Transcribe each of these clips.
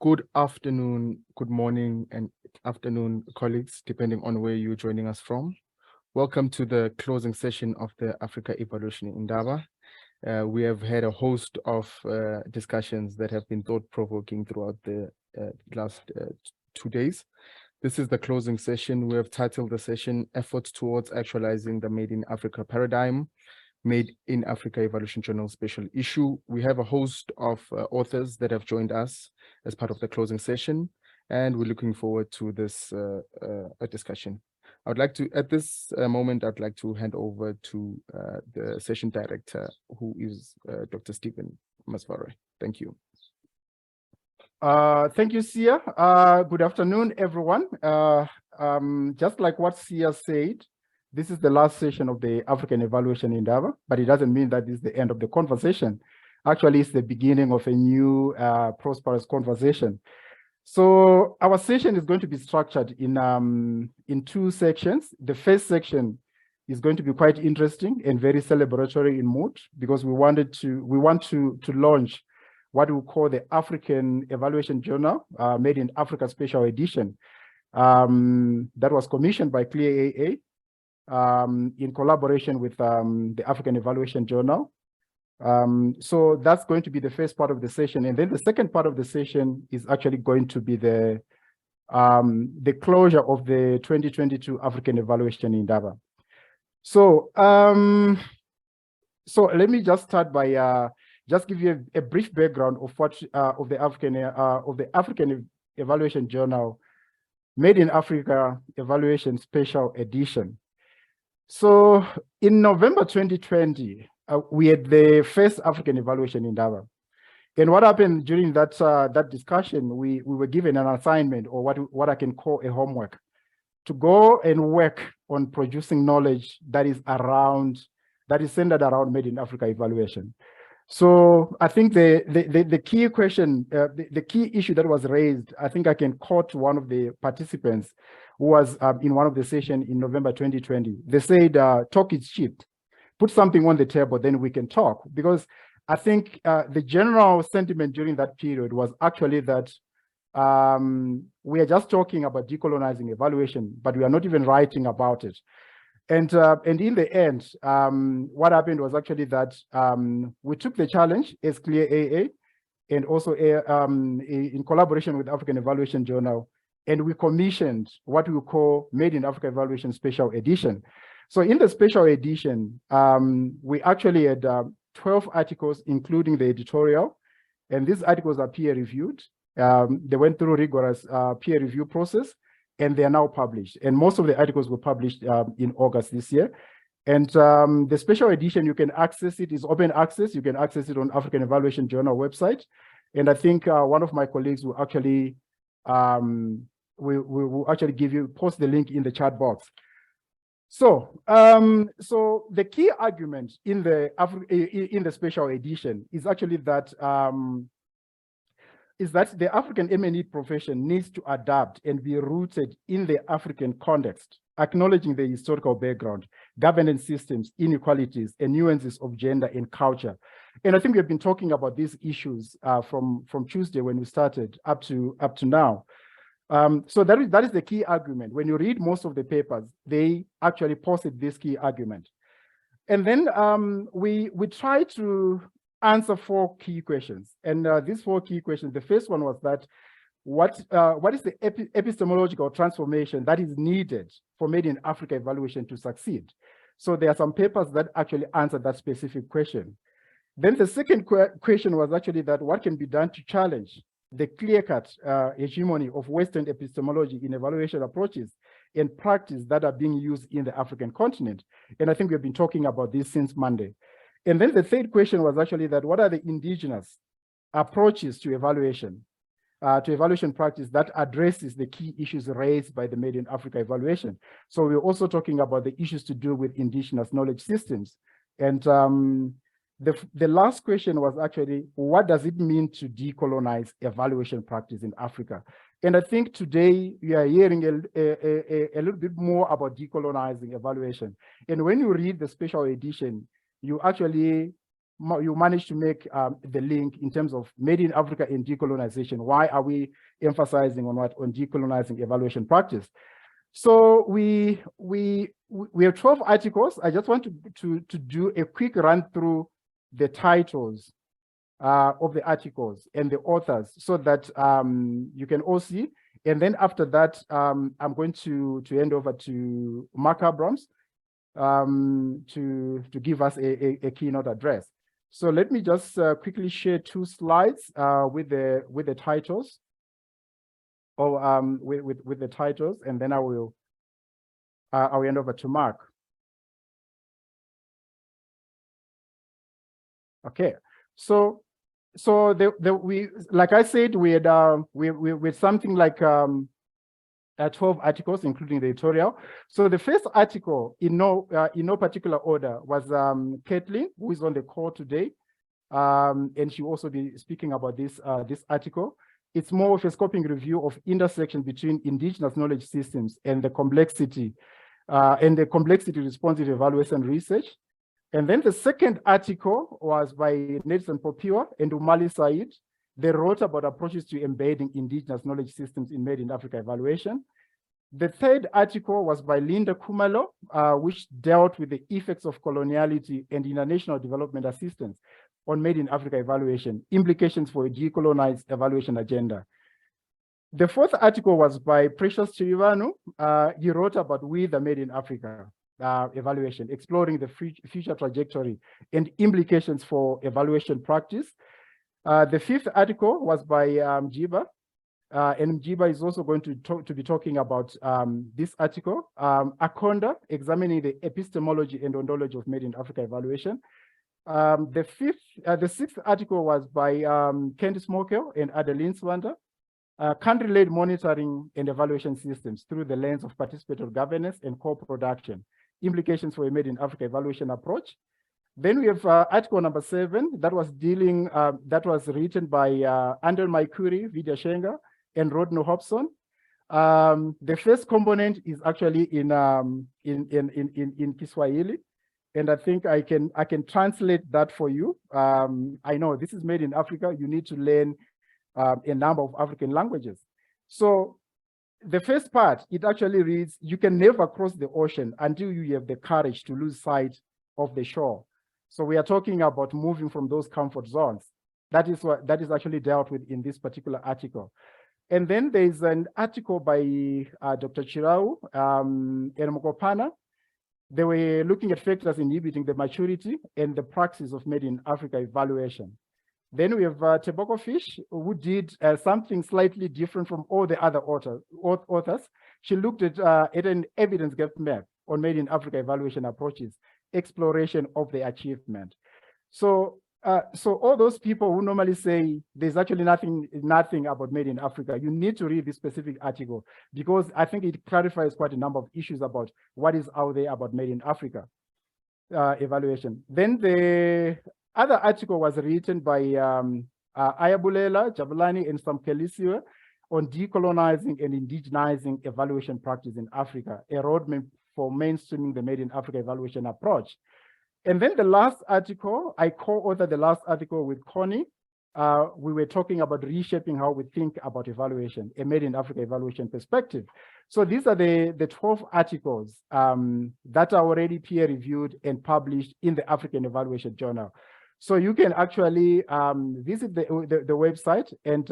Good afternoon, good morning, and afternoon, colleagues, depending on where you're joining us from. Welcome to the closing session of the Africa Evaluation in INDABA. We have had a host of discussions that have been thought-provoking throughout the last 2 days. This is the closing session. We have titled the session, Efforts Towards Actualizing the Made in Africa Paradigm, Made in Africa Evaluation Journal Special Issue. We have a host of authors that have joined us as part of the closing session, and we're looking forward to this discussion. I would like to, at this moment, I'd like to hand over to the session director, who is Dr. Stephen Masvaure. Thank you. Thank you, Sia. Good afternoon, everyone. Just like what Sia said, this is the last session of the African Evaluation in INDABA, but it doesn't mean that this is the end of the conversation. Actually, it's the beginning of a new prosperous conversation. So our session is going to be structured in 2 sections. The first section is going to be quite interesting and very celebratory in mood, because we want to launch what we call the African Evaluation Journal, Made in Africa Special Edition, that was commissioned by CLEAR AA in collaboration with the African Evaluation Journal. So that's going to be the first part of the session. And then the second part of the session is actually going to be the closure of the 2022 African Evaluation in INDABA. So, so let me just start by just give you a brief background of what of the African Evaluation Journal, Made in Africa Evaluation Special Edition. So in November 2020, we had the first African evaluation in INDABA. And what happened during that that discussion, we were given an assignment, or what I can call a homework, to go and work on producing knowledge that is centered around Made in Africa evaluation. So I think the key question, the key issue that was raised, I think I can quote one of the participants who was in one of the sessions in November 2020. They said, talk is cheap. Put something on the table, then we can talk. Because I think the general sentiment during that period was actually that we are just talking about decolonizing evaluation, but we are not even writing about it. And in the end, what happened was actually that we took the challenge as CLEAR AA, and also in collaboration with African Evaluation Journal, and we commissioned what we call Made in Africa Evaluation Special Edition. So in the special edition, we actually had 12 articles, including the editorial, and these articles are peer-reviewed. They went through rigorous peer review process, and they are now published. And most of the articles were published in August this year. And the special edition, you can access it, is open access. You can access it on African Evaluation Journal website. And I think one of my colleagues will actually will actually post the link in the chat box. So, so the key argument in the special edition is actually that the African M&E profession needs to adapt and be rooted in the African context, acknowledging the historical background, governance systems, inequalities, and nuances of gender and culture. And I think we've been talking about these issues from Tuesday when we started up to now. So that is the key argument. When you read most of the papers, they actually posted this key argument. And then we try to answer 4 key questions. And these 4 key questions, the first one was that what is the epistemological transformation that is needed for Made in Africa evaluation to succeed? So there are some papers that actually answer that specific question. Then the second question was actually that what can be done to challenge the clear-cut hegemony of Western epistemology in evaluation approaches and practice that are being used in the African continent. And I think we've been talking about this since Monday. And then the third question was actually that what are the indigenous approaches to evaluation practice that addresses the key issues raised by the Made in Africa evaluation. So we're also talking about the issues to do with indigenous knowledge systems. And the last question was actually, what does it mean to decolonize evaluation practice in Africa? And I think today we are hearing a little bit more about decolonizing evaluation. And when you read the special edition, you actually you managed to make the link in terms of Made in Africa and decolonization. Why are we emphasizing on what? On decolonizing evaluation practice. So we have 12 articles. I just want to do a quick run through the titles of the articles and the authors so that you can all see. And then after that, I'm going to hand over to Mark Abrahams to give us a keynote address. So let me just quickly share 2 slides with the titles, or with the titles, and then I'll hand over to Mark. Okay, so we, like I said, we had with something like 12 articles, including the editorial. So the first article, in no particular order, was Kathleen, who is on the call today, and she will also be speaking about this article. It's more of a scoping review of intersection between indigenous knowledge systems and the complexity responsive evaluation research. And then the second article was by Nelson Popiwa and Umali Said. They wrote about approaches to embedding indigenous knowledge systems in Made in Africa evaluation. The third article was by Linda Kumalo, which dealt with the effects of coloniality and international development assistance on Made in Africa evaluation, implications for a decolonized evaluation agenda. The fourth article was by Precious Chirivanu. He wrote about We the Made in Africa evaluation, exploring the future trajectory and implications for evaluation practice. The fifth article was by Mjiba, and Mjiba is also going to be talking about this article, Akonda, examining the epistemology and ontology of Made in Africa evaluation. The sixth article was by Candice Mokel and Adeline Swanda, country-led monitoring and evaluation systems through the lens of participatory governance and co-production, implications for a Made in Africa evaluation approach. Then we have article number 7 that was written by Andel Maikuri, Vidya Shenga, and Rodno Hobson. The first component is actually in Kiswahili, and I think I can translate that for you. I know this is Made in Africa. You need to learn a number of African languages. So the first part, it actually reads, you can never cross the ocean until you have the courage to lose sight of the shore. So we are talking about moving from those comfort zones. That is actually dealt with in this particular article. And then there is an article by Dr. Chirau and Mokopana. They were looking at factors inhibiting the maturity and the praxis of Made in Africa evaluation. Then we have Tebogo Fish, who did something slightly different from all the other authors. She looked at an evidence gap map on Made in Africa evaluation approaches, exploration of the achievement. So all those people who normally say there's actually nothing about Made in Africa, you need to read this specific article because I think it clarifies quite a number of issues about what is out there about Made in Africa evaluation. Then the other article was written by Ayabulela, Jabulani, and Samukelisiwe on decolonizing and indigenizing evaluation practice in Africa, a roadmap for mainstreaming the Made in Africa evaluation approach. And then the last article, I co-authored the last article with Connie. We were talking about reshaping how we think about evaluation, a Made in Africa evaluation perspective. So these are the 12 articles that are already peer-reviewed and published in the African Evaluation Journal. So you can actually visit the website and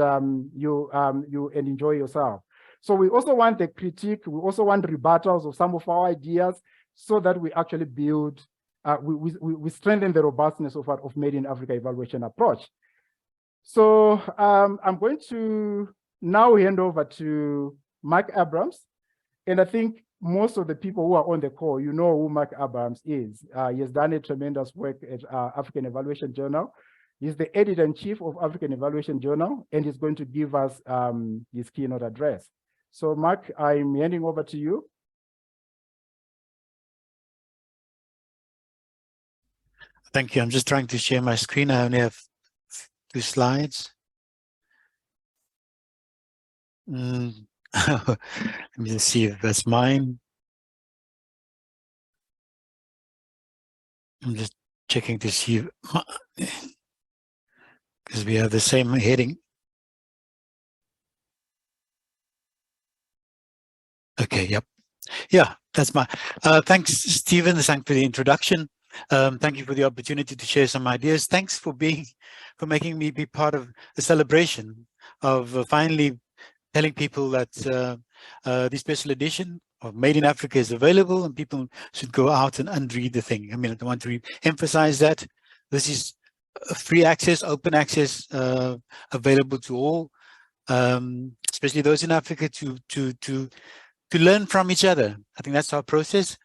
you enjoy yourself. So we also want the critique, we also want rebuttals of some of our ideas so that we actually build, we strengthen the robustness of Made in Africa evaluation approach. So I'm going to now hand over to Mark Abrahams. And I think most of the people who are on the call, you know who Mark Abrahams is. He has done a tremendous work at African Evaluation Journal. He's the editor-in-chief of African Evaluation Journal, and he's going to give us his keynote address. So Mark, I'm handing over to you. Thank you. I'm just trying to share my screen. I only have 2 slides. Let me just see if that's mine. I'm just checking to see because we have the same heading. Okay, yep. Yeah, that's my thanks, Stephen. Thanks for the introduction. Thank you for the opportunity to share some ideas. Thanks for making me be part of the celebration of finally telling people that this special edition of Made in Africa is available and people should go out and read the thing. I mean, I want to emphasize that this is free access, open access, available to all, especially those in Africa, to learn from each other. I think that's our process.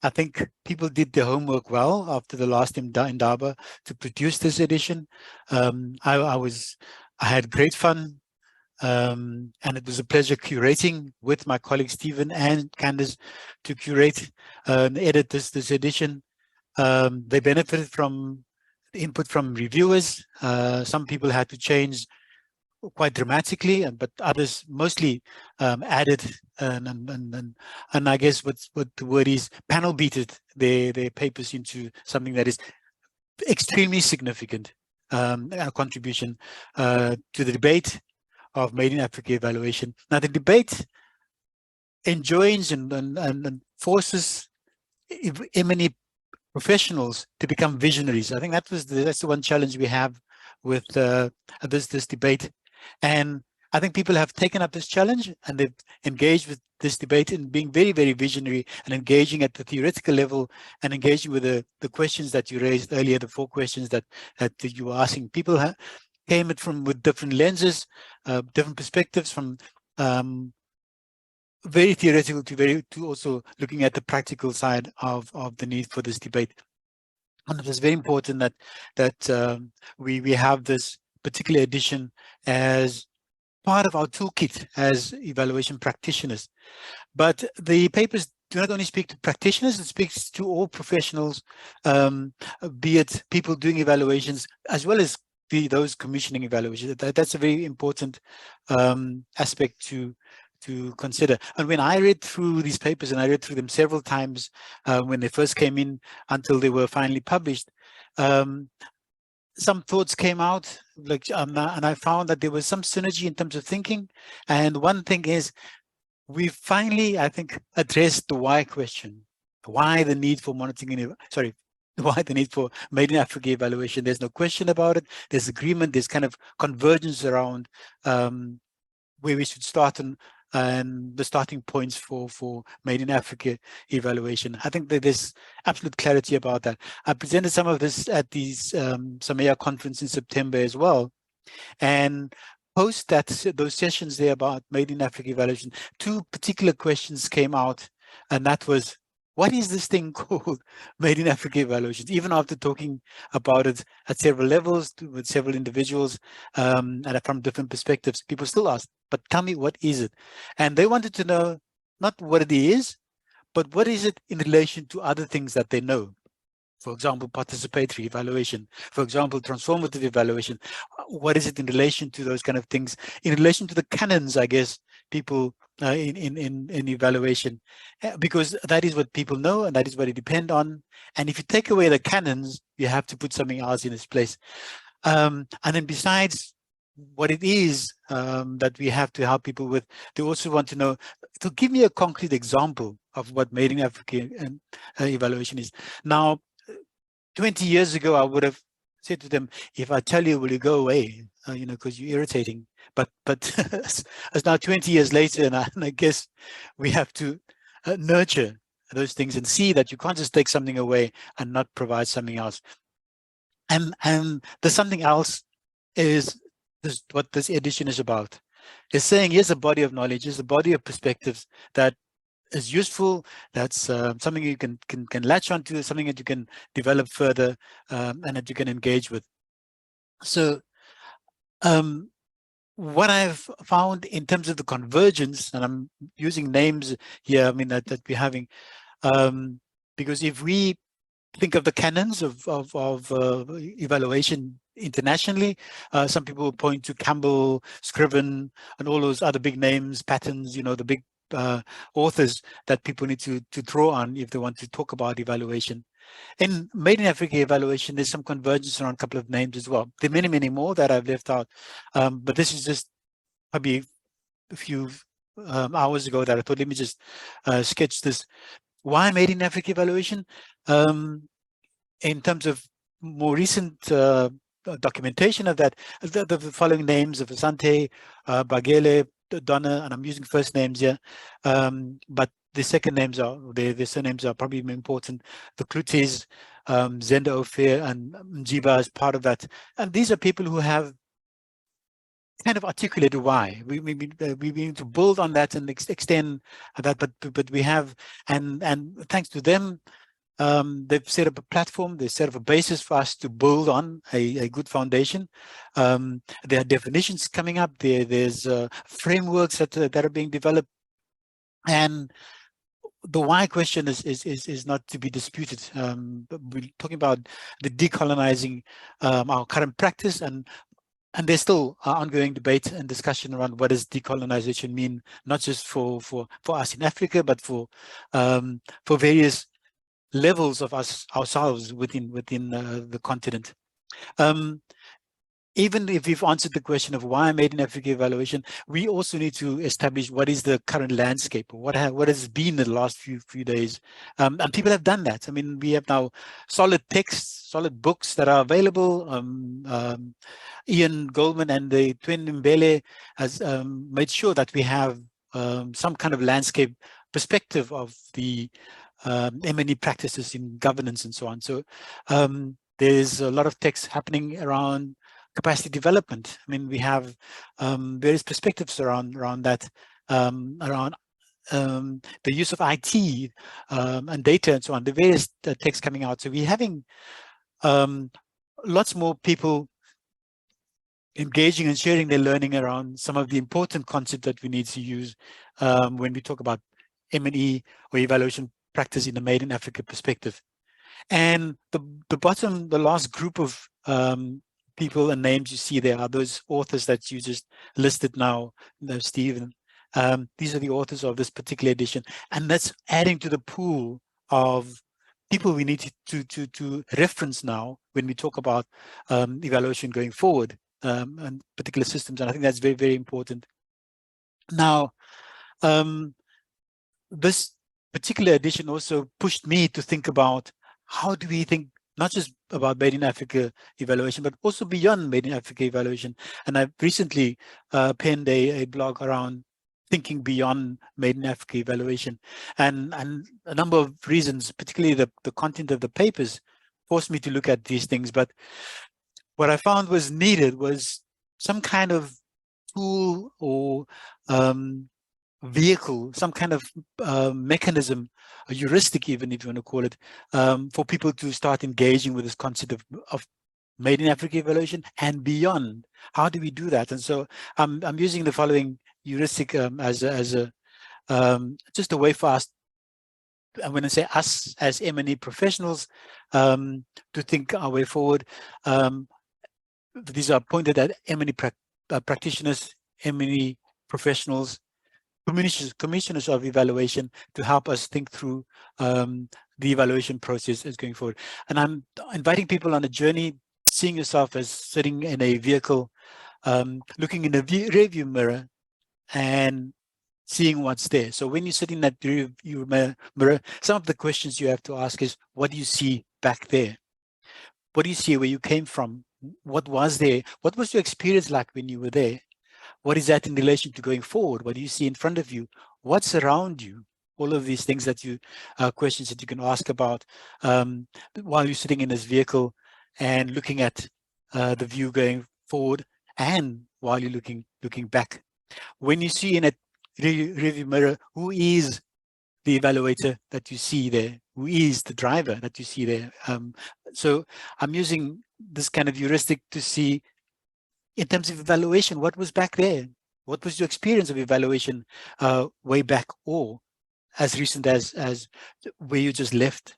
I think people did their homework well after the last INDABA to produce this edition. I had great fun, and it was a pleasure curating with my colleagues Stephen and Candace to curate and edit this edition. They benefited from input from reviewers. Some people had to change quite dramatically, but others mostly added and I guess what the word is, panel beated their papers into something that is extremely significant, a contribution to the debate of Made in Africa evaluation. Now the debate enjoins and forces eminent professionals to become visionaries. I think that's the one challenge we have with this debate. And I think people have taken up this challenge and they've engaged with this debate in being very, very visionary and engaging at the theoretical level and engaging with the questions that you raised earlier, the 4 questions that you were asking. People came with different lenses, different perspectives, from very theoretical to also looking at the practical side of the need for this debate. And it was very important that we have this particular edition as part of our toolkit as evaluation practitioners. But the papers do not only speak to practitioners, it speaks to all professionals, be it people doing evaluations as well as those commissioning evaluations. That's a very important aspect to consider. And when I read through these papers, and I read through them several times when they first came in until they were finally published, some thoughts came out, and I found that there was some synergy in terms of thinking. And one thing is, we finally, I think, addressed the why question. Why the need for monitoring, why the need for Made in Africa evaluation. There's no question about it. There's agreement, there's kind of convergence around where we should start and the starting points for Made in Africa evaluation. I think that there's absolute clarity about that. I presented some of this at the SAMEA conference in September as well. And post those sessions there about Made in Africa evaluation, 2 particular questions came out, and that was, what is this thing called Made in Africa evaluations? Even after talking about it at several levels with several individuals and from different perspectives, people still ask, but tell me, what is it? And they wanted to know not what it is, but what is it in relation to other things that they know. For example, participatory evaluation, for example, transformative evaluation. What is it in relation to those kind of things? In relation to the canons, I guess, people in evaluation, because that is what people know and that is what they depend on. And if you take away the canons, you have to put something else in its place. And then besides what it is that we have to help people with, they also want to know, to give me a concrete example of what Made in Africa evaluation is. Now, 20 years ago, I would have said to them, if I tell you, will you go away? Because you're irritating. But it's now 20 years later, and I guess we have to nurture those things and see that you can't just take something away and not provide something else. And there's something else is what this edition is about. It's saying, here's a body of knowledge, here's a body of perspectives that is useful, that's something you can latch onto, something that you can develop further and that you can engage with. So what I've found in terms of the convergence, and I'm using names here, I mean, that we're having, because if we think of the canons of evaluation internationally, some people will point to Campbell, Scriven, and all those other big names, Patterns, the big authors that people need to draw on if they want to talk about evaluation. In Made in Africa evaluation, there's some convergence around a couple of names as well. There are many, many more that I've left out, but this is just probably a few hours ago that I thought, let me just sketch this. Why Made in Africa evaluation? In terms of more recent documentation of that, the following names of Asante, Bagele, Donna, and I'm using first names here, but the second names are, the surnames are probably more important. The Klutes, Zenda Ophir, and Mjiba as part of that. And these are people who have kind of articulated why. We need to build on that and extend that, but we have, and thanks to them, they've set up a platform, they set up a basis for us to build on a good foundation. There are definitions coming up, there's frameworks that are being developed, and the why question is not to be disputed. We're talking about the decolonizing our current practice, and there's still ongoing debate and discussion around what does decolonization mean, not just for us in Africa, but for various levels of ourselves within the continent. Even if we've answered the question of why Made in Africa evaluation, we also need to establish what is the current landscape, or what has been the last few days. And people have done that. I mean, we have now solid texts, solid books that are available. Ian Goldman and the Twende Mbele has made sure that we have some kind of landscape perspective of the M&E practices in governance and so on. So there's a lot of text happening around capacity development. I mean, we have various perspectives around that, around the use of IT and data and so on, the various texts coming out. So we're having lots more people engaging and sharing their learning around some of the important concepts that we need to use when we talk about M&E or evaluation practice in the Made in Africa perspective. And the last group of people and names you see there are those authors that you just listed now, Steve. These are the authors of this particular edition, and that's adding to the pool of people we need to reference now when we talk about evaluation going forward, and particular systems. And I think that's very, very important. Now, this particular edition also pushed me to think about how do we think not just about Made in Africa evaluation, but also beyond Made in Africa evaluation. And I've recently penned a blog around thinking beyond Made in Africa evaluation, and a number of reasons, particularly the content of the papers, forced me to look at these things. But what I found was needed was some kind of tool or vehicle, some kind of mechanism, a heuristic even, if you want to call it, for people to start engaging with this concept of Made in Africa evaluation and beyond. How do we do that? And so I'm using the following heuristic as just a way for us, I'm going to say us as M&E professionals, to think our way forward. These are pointed at M&E practitioners, M&E professionals, commissioners of evaluation, to help us think through the evaluation process as going forward. And I'm inviting people on a journey, seeing yourself as sitting in a vehicle, looking in a rearview mirror and seeing what's there. So when you sit in that rearview mirror, some of the questions you have to ask is, what do you see back there? What do you see where you came from? What was there? What was your experience like when you were there? What is that in relation to going forward? What do you see in front of you? What's around you? All of these things that you, questions that you can ask about while you're sitting in this vehicle and looking at the view going forward, and while you're looking back. When you see in a rearview mirror, who is the evaluator that you see there? Who is the driver that you see there? So I'm using this kind of heuristic to see, in terms of evaluation, what was back there? What was your experience of evaluation way back, or as recent as where you just left?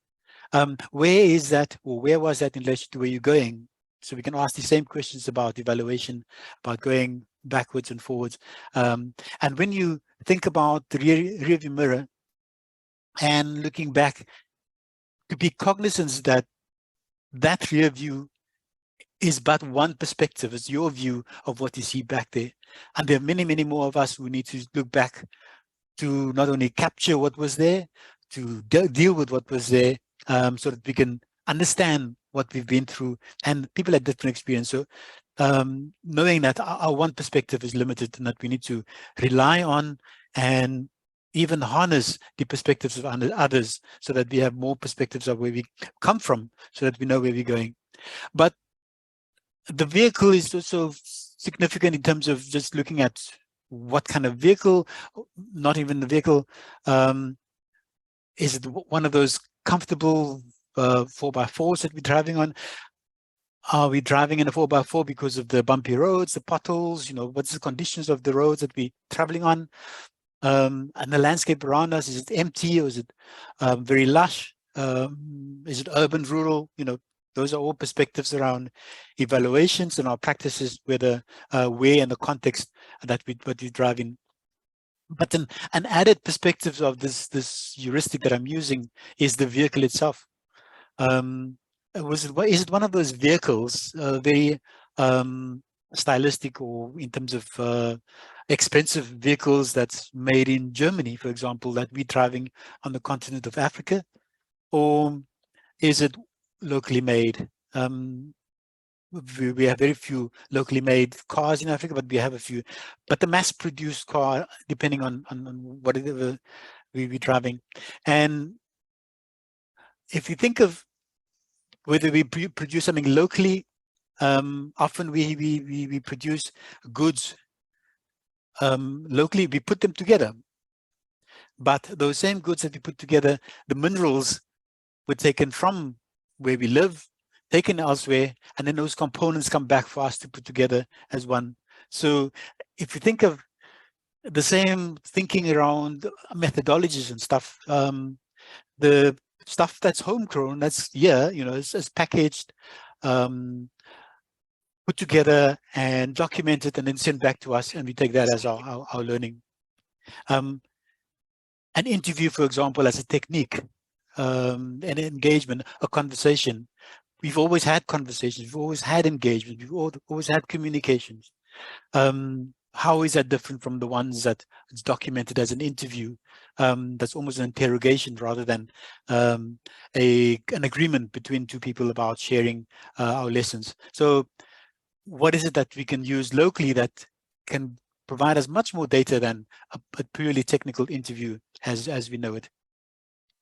Where is that, or where was that in relation to where you're going? So we can ask the same questions about evaluation, about going backwards and forwards. And when you think about the rearview mirror and looking back, to be cognizant that that rear view is but one perspective. It's your view of what you see back there. And there are many, many more of us who need to look back to not only capture what was there, to deal with what was there, so that we can understand what we've been through, and people had different experience. So knowing that our one perspective is limited and that we need to rely on and even harness the perspectives of others so that we have more perspectives of where we come from, so that we know where we're going. But the vehicle is also significant in terms of just looking at what kind of vehicle, not even the vehicle. Is it one of those comfortable 4x4s that we're driving on? Are we driving in a 4x4 because of the bumpy roads, the potholes, what's the conditions of the roads that we're traveling on? And the landscape around us, is it empty or is it very lush? Is it urban, rural? Those are all perspectives around evaluations and our practices, whether where and the context that what we drive in. But an added perspective of this heuristic that I'm using is the vehicle itself. Is it one of those vehicles, very stylistic, or in terms of expensive vehicles that's made in Germany, for example, that we're driving on the continent of Africa? Or is it locally made? We have very few locally made cars in Africa, but we have a few. But the mass-produced car, depending on whatever we're driving. And if you think of whether we produce something locally, often we produce goods locally, we put them together. But those same goods that we put together, the minerals were taken from where we live, taken elsewhere, and then those components come back for us to put together as one. So if you think of the same thinking around methodologies and stuff, the stuff that's homegrown, that's it's packaged, put together and documented, and then sent back to us, and we take that as our learning. An interview, for example, as a technique, an engagement, a conversation. We've always had conversations, we've always had engagement, we've always had communications. How is that different from the ones that it's documented as an interview? That's almost an interrogation rather than an agreement between two people about sharing our lessons. So what is it that we can use locally that can provide us much more data than a purely technical interview as we know it?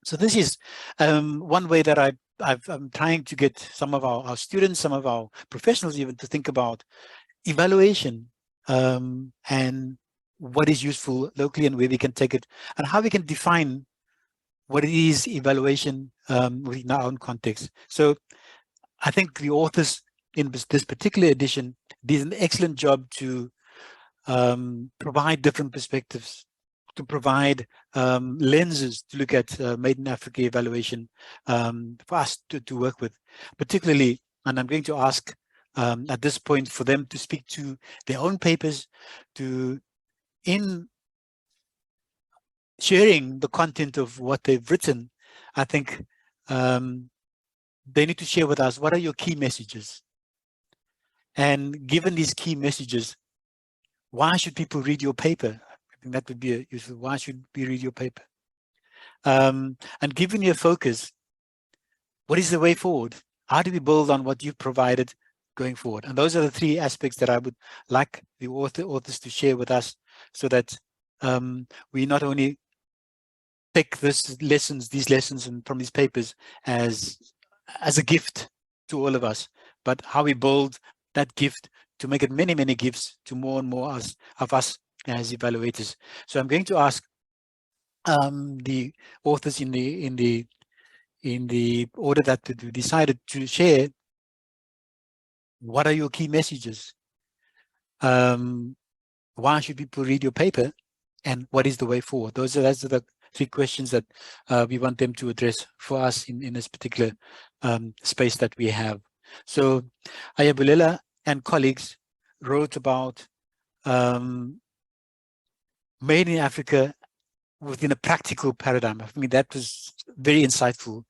So this is one way that I'm trying to get some of our students, some of our professionals even, to think about evaluation and what is useful locally and where we can take it, and how we can define what it is evaluation within our own context. So I think the authors in this particular edition did an excellent job to provide different perspectives, to provide lenses to look at Made in Africa evaluation for us to work with, particularly. And I'm going to ask at this point for them to speak to their own papers, in sharing the content of what they've written. I think they need to share with us, what are your key messages? And given these key messages, why should people read your paper? I think that would be useful. Why should we read your paper? And given your focus, what is the way forward? How do we build on what you've provided going forward? And those are the three aspects that I would like the authors to share with us, so that we not only take these lessons and from these papers as a gift to all of us, but how we build that gift to make it many, many gifts to more and more of us as evaluators. So I'm going to ask the authors in the order that we decided to share, what are your key messages? Why should people read your paper? And what is the way forward? Those are the three questions that we want them to address for us in this particular space that we have. So Ayabulela and colleagues wrote about Made in Africa within a practical paradigm. I mean, that was very insightful.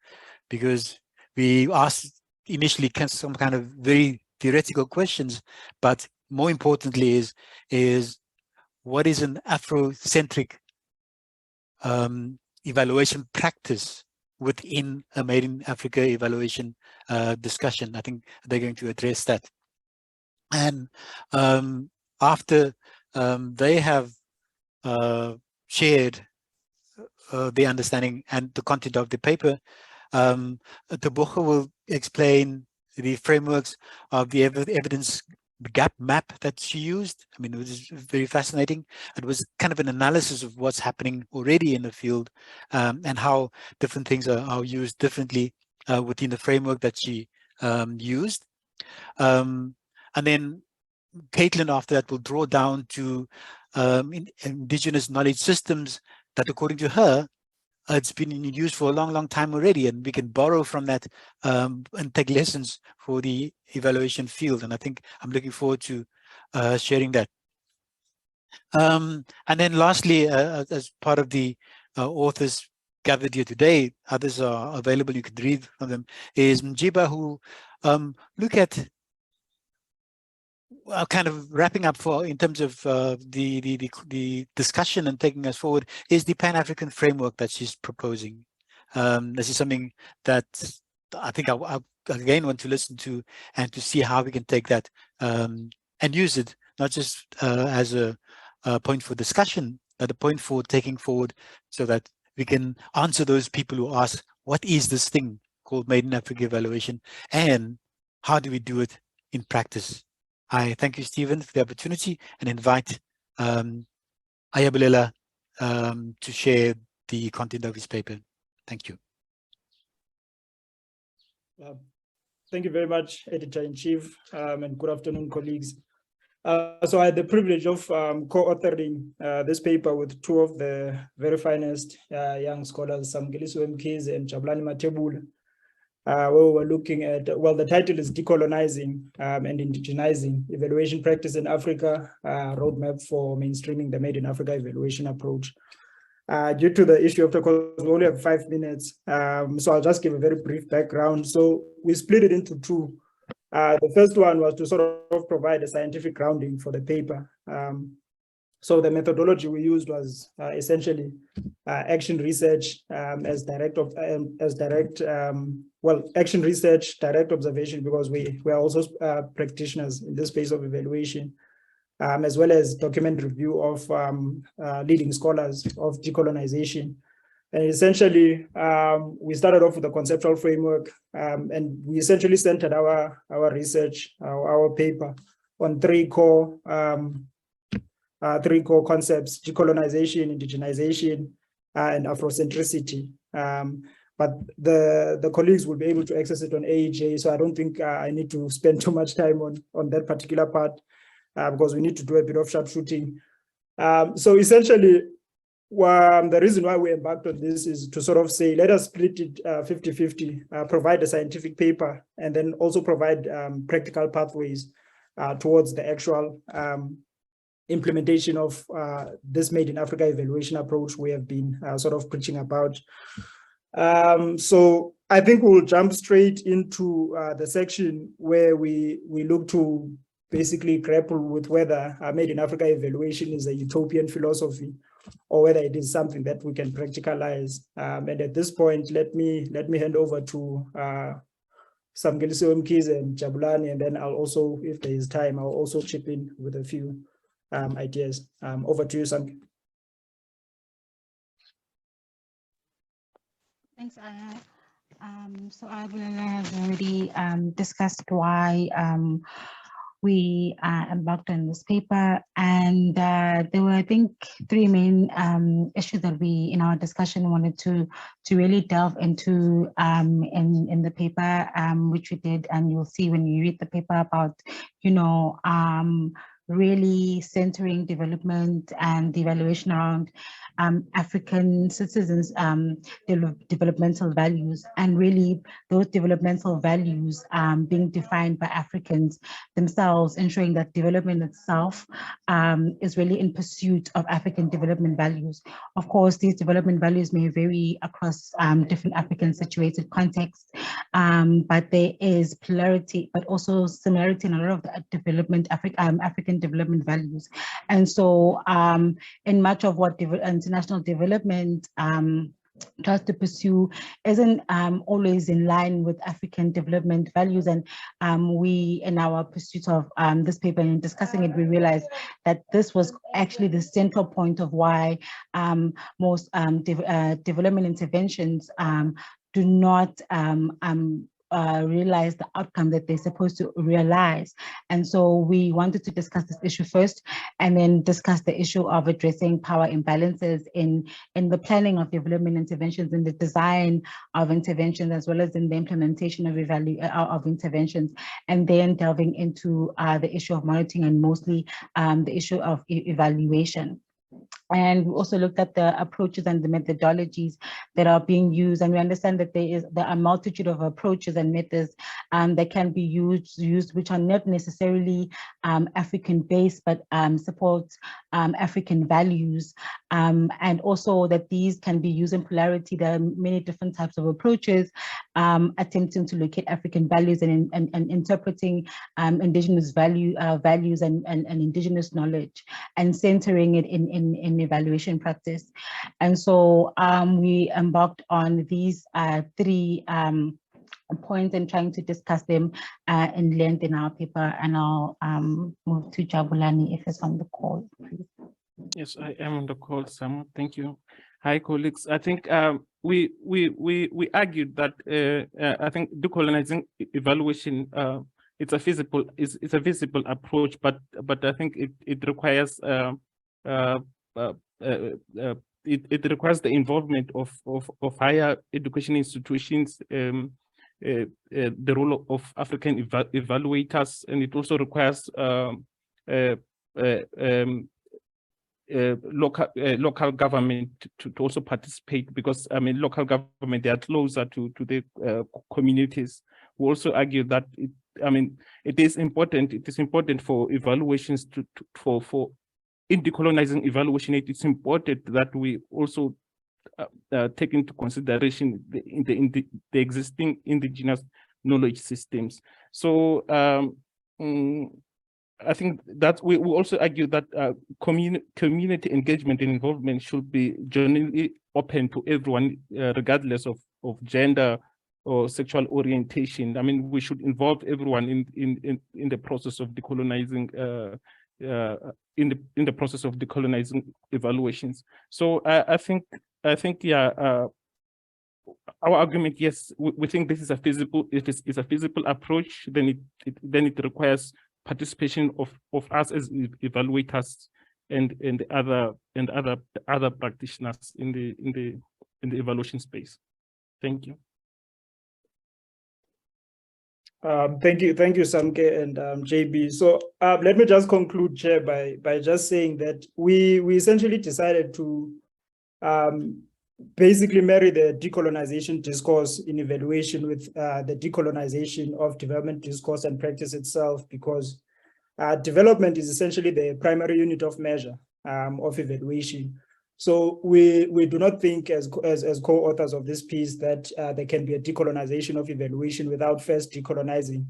because we asked initially some kind of very theoretical questions, but more importantly is what is an Afrocentric evaluation practice within a Made in Africa evaluation discussion. I think they're going to address that. And after they have shared the understanding and the content of the paper, Tebogo will explain the frameworks of the evidence gap map that she used. I mean, it was very fascinating. It was kind of an analysis of what's happening already in the field, and how different things are used differently within the framework that she used. And then Caitlin, after that, will draw down to indigenous knowledge systems that, according to her, it's been in use for a long time already, and we can borrow from that and take lessons for the evaluation field. And I think I'm looking forward to sharing that. And then lastly, as part of the authors gathered here today, others are available, you can read from them, is Mjiba, who look at kind of wrapping up for in terms of the discussion and taking us forward is the Pan-African framework that she's proposing. This is something that I think I again want to listen to and to see how we can take that and use it, not just as a point for discussion, but a point for taking forward, so that we can answer those people who ask, what is this thing called Made in Africa evaluation, and how do we do it in practice? I thank you, Stephen, for the opportunity, and invite Ayabulela to share the content of his paper. Thank you. Thank you very much, Editor-in-Chief, and good afternoon, colleagues. So I had the privilege of co-authoring this paper with two of the very finest young scholars, Samukelisiwe Mkhize and Jabulani Mathebula, where we were looking at, well, the title is Decolonizing and Indigenizing Evaluation Practice in Africa, Roadmap for Mainstreaming the Made in Africa Evaluation Approach. Due to the issue of the course, we only have 5 minutes, so I'll just give a very brief background. So we split it into two. The first one was to sort of provide a scientific grounding for the paper. So the methodology we used was essentially action research as direct action research, direct observation, because we are also practitioners in this space of evaluation, as well as document review of leading scholars of decolonization. And essentially, we started off with a conceptual framework, and we essentially centered our research, our paper, on three core concepts: decolonization, indigenization, and Afrocentricity. But the colleagues will be able to access it on AEJ, so I don't think I need to spend too much time on that particular part, because we need to do a bit of sharpshooting. So essentially, the reason why we embarked on this is to sort of say, let us split it 50-50, provide a scientific paper, and then also provide practical pathways towards the actual implementation of this Made in Africa evaluation approach we have been sort of preaching about. So I think we'll jump straight into the section where we look to basically grapple with whether Made in Africa evaluation is a utopian philosophy or whether it is something that we can practicalize. And at this point, let me hand over to Samukelisiwe Mkhize and Jabulani, and then I'll also, if there is time, I'll also chip in with a few ideas. Over to you, Sam. Thanks, Aya. So Ayabulela has already discussed why we embarked on this paper, and there were, I think, three main issues that we, in our discussion, wanted to really delve into in the paper, which we did, and you'll see when you read the paper about, you know, really centering development and the evaluation around African citizens' developmental values, and really those developmental values being defined by Africans themselves, ensuring that development itself is really in pursuit of African development values. Of course, these development values may vary across different African situated contexts, but there is polarity, but also similarity in a lot of the African development values. And so in much of what international development tries to pursue isn't always in line with African development values. And we, in our pursuit of this paper and in discussing it, we realized that this was actually the central point of why most development interventions do not realize the outcome that they're supposed to realize. And so we wanted to discuss this issue first, and then discuss the issue of addressing power imbalances in the planning of development interventions, in the design of interventions, as well as in the implementation of interventions, and then delving into the issue of monitoring, and mostly the issue of evaluation. And we also looked at the approaches and the methodologies that are being used. And we understand that there are a multitude of approaches and methods that can be used, which are not necessarily African-based, but support African values. And also that these can be used in polarity. There are many different types of approaches attempting to locate African values and interpreting indigenous values and indigenous knowledge, and centering it in evaluation practice. And so we embarked on these three points and trying to discuss them in length in our paper. And I'll move to Jabulani if it's on the call, please. Yes, I am on the call, Sam. Thank you. Hi, colleagues. I think we argued that I think decolonizing evaluation it's a feasible approach, but I think it requires it requires the involvement of higher education institutions, the role of African evaluators, and it also requires local government to also participate, because I mean local government, they are closer to the communities. We also argue that it is important for evaluations for in decolonizing evaluation. It's important that we also take into consideration the existing indigenous knowledge systems. So I think that we also argue that community engagement and involvement should be generally open to everyone, regardless of gender or sexual orientation. I mean, we should involve everyone in the process of decolonizing in the process of decolonizing evaluations. So I think yeah, our argument, yes, we think this is a feasible. If it's a feasible approach, then it requires participation of us as evaluators and other practitioners in the evaluation space. Thank you. Thank you, Samke and JB. So let me just conclude, Chair, by just saying that we essentially decided to basically marry the decolonization discourse in evaluation with the decolonization of development discourse and practice itself, because development is essentially the primary unit of measure of evaluation. So we do not think as co-authors of this piece that there can be a decolonization of evaluation without first decolonizing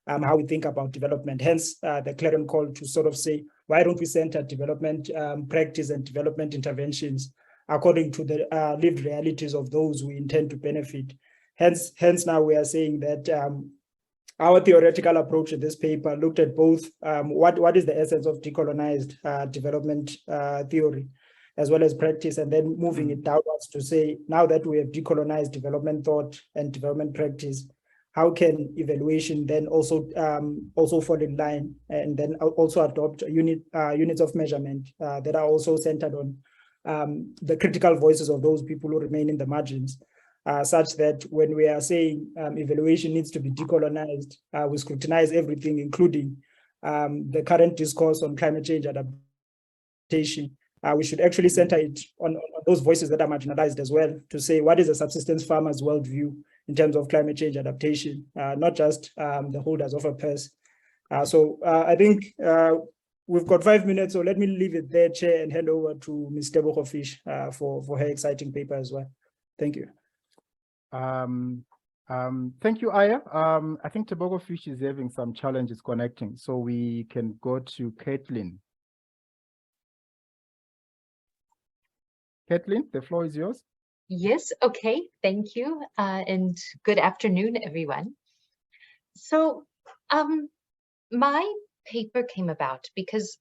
how we think about development. Hence the clarion call to sort of say, why don't we center development practice and development interventions according to the lived realities of those we intend to benefit. Hence now we are saying that our theoretical approach in this paper looked at both what is the essence of decolonized development theory, as well as practice, and then moving it downwards to say, now that we have decolonized development thought and development practice, how can evaluation then also fall in line, and then also adopt units of measurement that are also centered on the critical voices of those people who remain in the margins. Such that when we are saying evaluation needs to be decolonized, we scrutinize everything, including the current discourse on climate change adaptation, we should actually center it on those voices that are marginalized as well, to say what is a subsistence farmer's worldview in terms of climate change adaptation, not just the holders of a purse. So I think we've got 5 minutes, so let me leave it there, Chair, and hand over to Ms. Tebogo for her exciting paper as well. Thank you. Thank you, Aya. I think Tebogo Fish is having some challenges connecting, so we can go to Caitlin. Caitlin, the floor is yours. Yes, okay, thank you, and good afternoon, everyone. So my paper came about because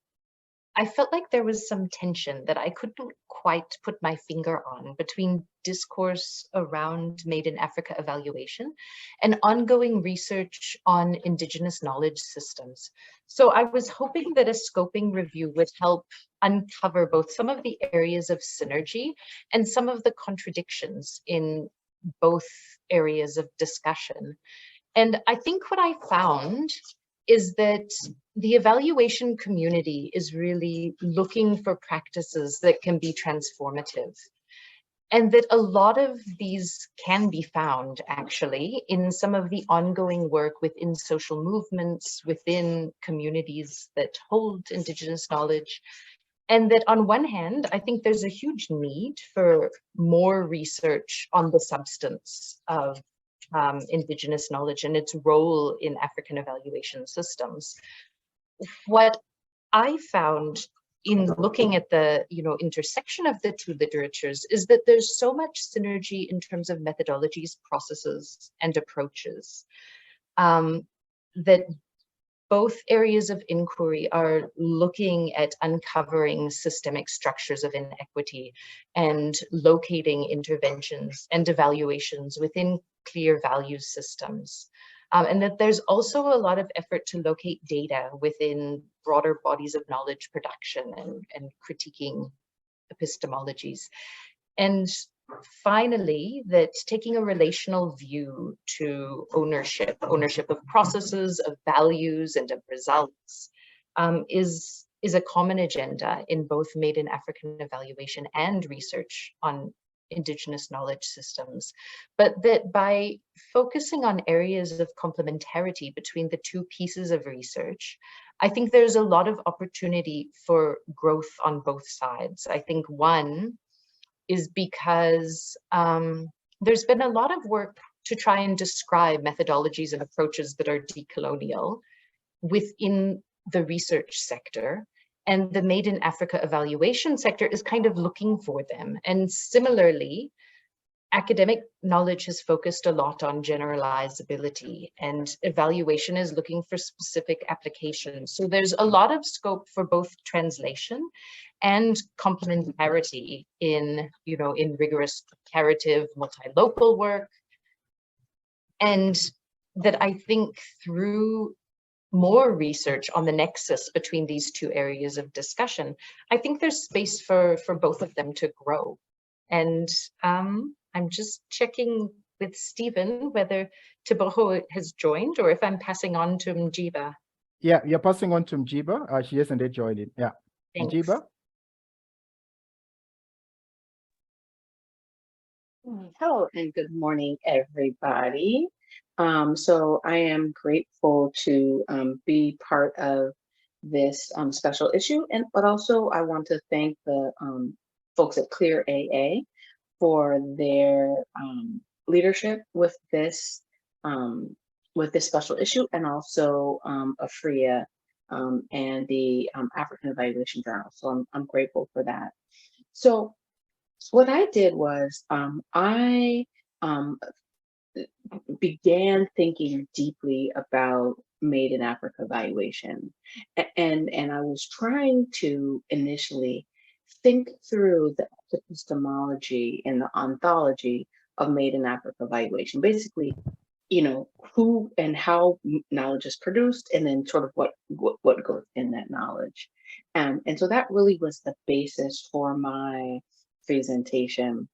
I felt like there was some tension that I couldn't quite put my finger on between discourse around Made in Africa evaluation and ongoing research on Indigenous knowledge systems. So I was hoping that a scoping review would help uncover both some of the areas of synergy and some of the contradictions in both areas of discussion. And I think what I found is that the evaluation community is really looking for practices that can be transformative. And that a lot of these can be found actually in some of the ongoing work within social movements, within communities that hold Indigenous knowledge. And that on one hand, I think there's a huge need for more research on the substance of Indigenous knowledge and its role in African evaluation systems. What I found in looking at the intersection of the two literatures is that there's so much synergy in terms of methodologies, processes, and approaches, that both areas of inquiry are looking at uncovering systemic structures of inequity and locating interventions and evaluations within clear value systems. And that there's also a lot of effort to locate data within broader bodies of knowledge production and critiquing epistemologies. And finally, that taking a relational view to ownership of processes, of values, and of results is a common agenda in both Made in African evaluation and research on Indigenous knowledge systems, but that by focusing on areas of complementarity between the two pieces of research, I think there's a lot of opportunity for growth on both sides. I think one is because there's been a lot of work to try and describe methodologies and approaches that are decolonial within the research sector. And the Made in Africa evaluation sector is kind of looking for them. And similarly, academic knowledge has focused a lot on generalizability, and evaluation is looking for specific applications. So there's a lot of scope for both translation and complementarity in rigorous comparative multi-local work. And that I think through more research on the nexus between these two areas of discussion, I think there's space for both of them to grow. And I'm just checking with Stephen whether Tebogo has joined or if I'm passing on to Mjiba. Yeah, you're passing on to Mjiba. She hasn't yet joined it. Yeah. Thanks. Mjiba. Hello and good morning, everybody. So I am grateful to be part of this special issue, but also I want to thank the folks at Clear AA for their leadership with this special issue, and also Afria and the African Evaluation Journal. So I'm grateful for that. So what I did was I began thinking deeply about Made in Africa evaluation, and I was trying to initially think through the epistemology and the ontology of Made in Africa evaluation. Basically, who and how knowledge is produced, and then sort of what goes in that knowledge. And so that really was the basis for my presentation.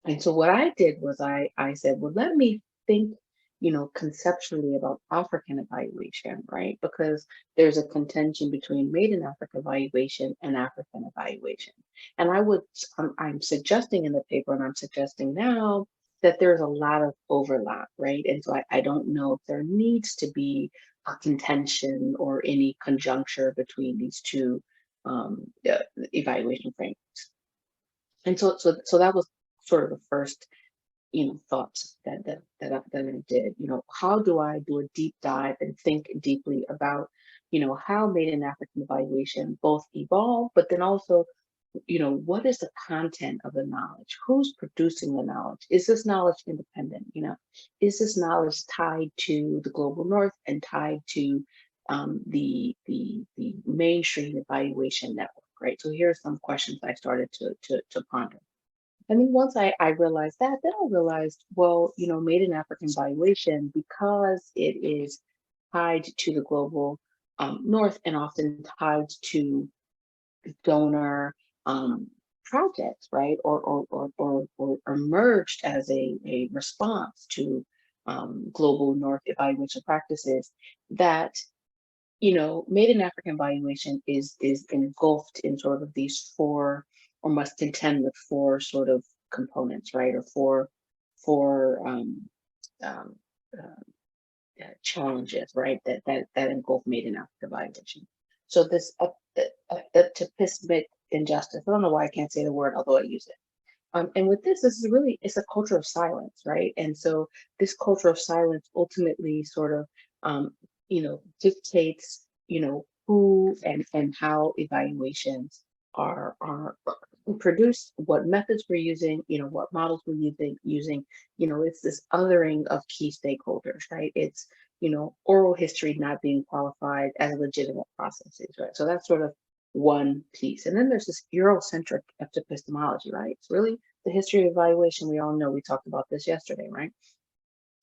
And so what I did was I said, well, let me think, conceptually about African evaluation, right? Because there's a contention between Made in Africa evaluation and African evaluation. And I'm suggesting in the paper, and I'm suggesting now, that there's a lot of overlap, right? And so I don't know if there needs to be a contention or any conjuncture between these two evaluation frameworks. And so that was sort of the first thoughts that I did. How do I do a deep dive and think deeply about how Made in African evaluation both evolve, but then also what is the content of the knowledge? Who's producing the knowledge? Is this knowledge independent? Is this knowledge tied to the global north and tied to the mainstream evaluation network, right? So here are some questions I started to ponder. And then once I realized that, then I realized, well, Made in African evaluation, because it is tied to the global north and often tied to donor projects, right, or emerged as a response to global north evaluation practices, that Made in African evaluation is engulfed in sort of these four, or must contend with four sort of components, right, or four challenges, right, that engulf Made in Africa evaluation. So this epistemic injustice, I don't know why I can't say the word, although I use it. And with this is really, it's a culture of silence, right? And so this culture of silence ultimately sort of, dictates, who and how evaluations are produced, what methods we're using, what models we're using, it's this othering of key stakeholders, right? It's, oral history not being qualified as legitimate processes, right? So that's sort of one piece. And then there's this Eurocentric epistemology, right? It's really the history of evaluation. We all know, we talked about this yesterday, right?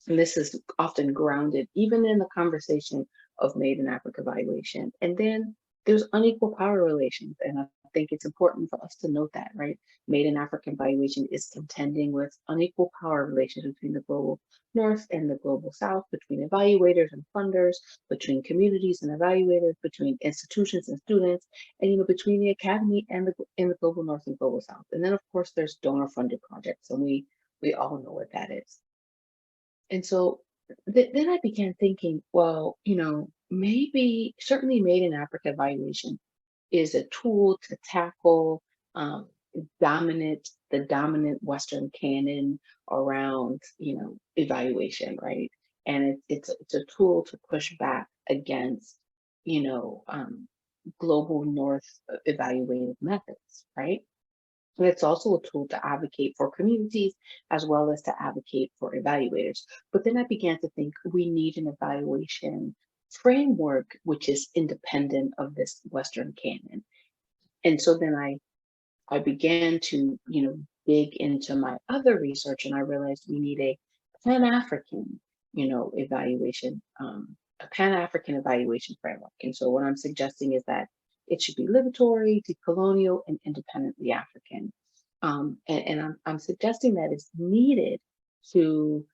And this is often grounded even in the conversation of Made in Africa evaluation. And then there's unequal power relations. And I think it's important for us to note that, right? Made in African evaluation is contending with unequal power relations between the global north and the global south, between evaluators and funders, between communities and evaluators, between institutions and students, and between the academy and the global north and global south. And then of course there's donor funded projects, and we all know what that is. And so then I began thinking, well, maybe certainly Made in Africa evaluation is a tool to tackle the dominant Western canon around, evaluation, right? And it's a tool to push back against, global North evaluative methods, right? And it's also a tool to advocate for communities as well as to advocate for evaluators. But then I began to think we need an evaluation framework which is independent of this Western canon. And so then I began to, dig into my other research, and I realized we need a Pan-African, evaluation, a Pan-African evaluation framework. And so what I'm suggesting is that it should be liberatory, decolonial, and independently African. And I'm suggesting that it's needed to,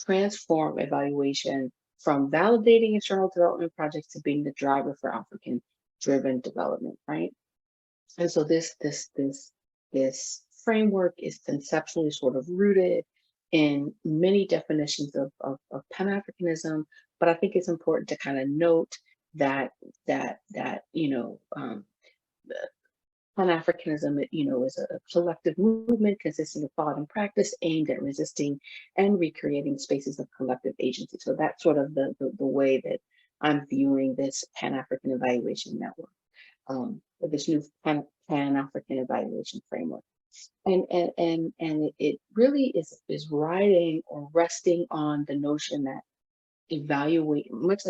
transform evaluation from validating external development projects to being the driver for African-driven development, right? And so this framework is conceptually sort of rooted in many definitions of Pan-Africanism, but I think it's important to kind of note that Pan-Africanism, is a collective movement consisting of thought and practice aimed at resisting and recreating spaces of collective agency. So that's sort of the way that I'm viewing this Pan-African evaluation network, this new Pan-African evaluation framework. And it really is riding or resting on the notion that evaluate, much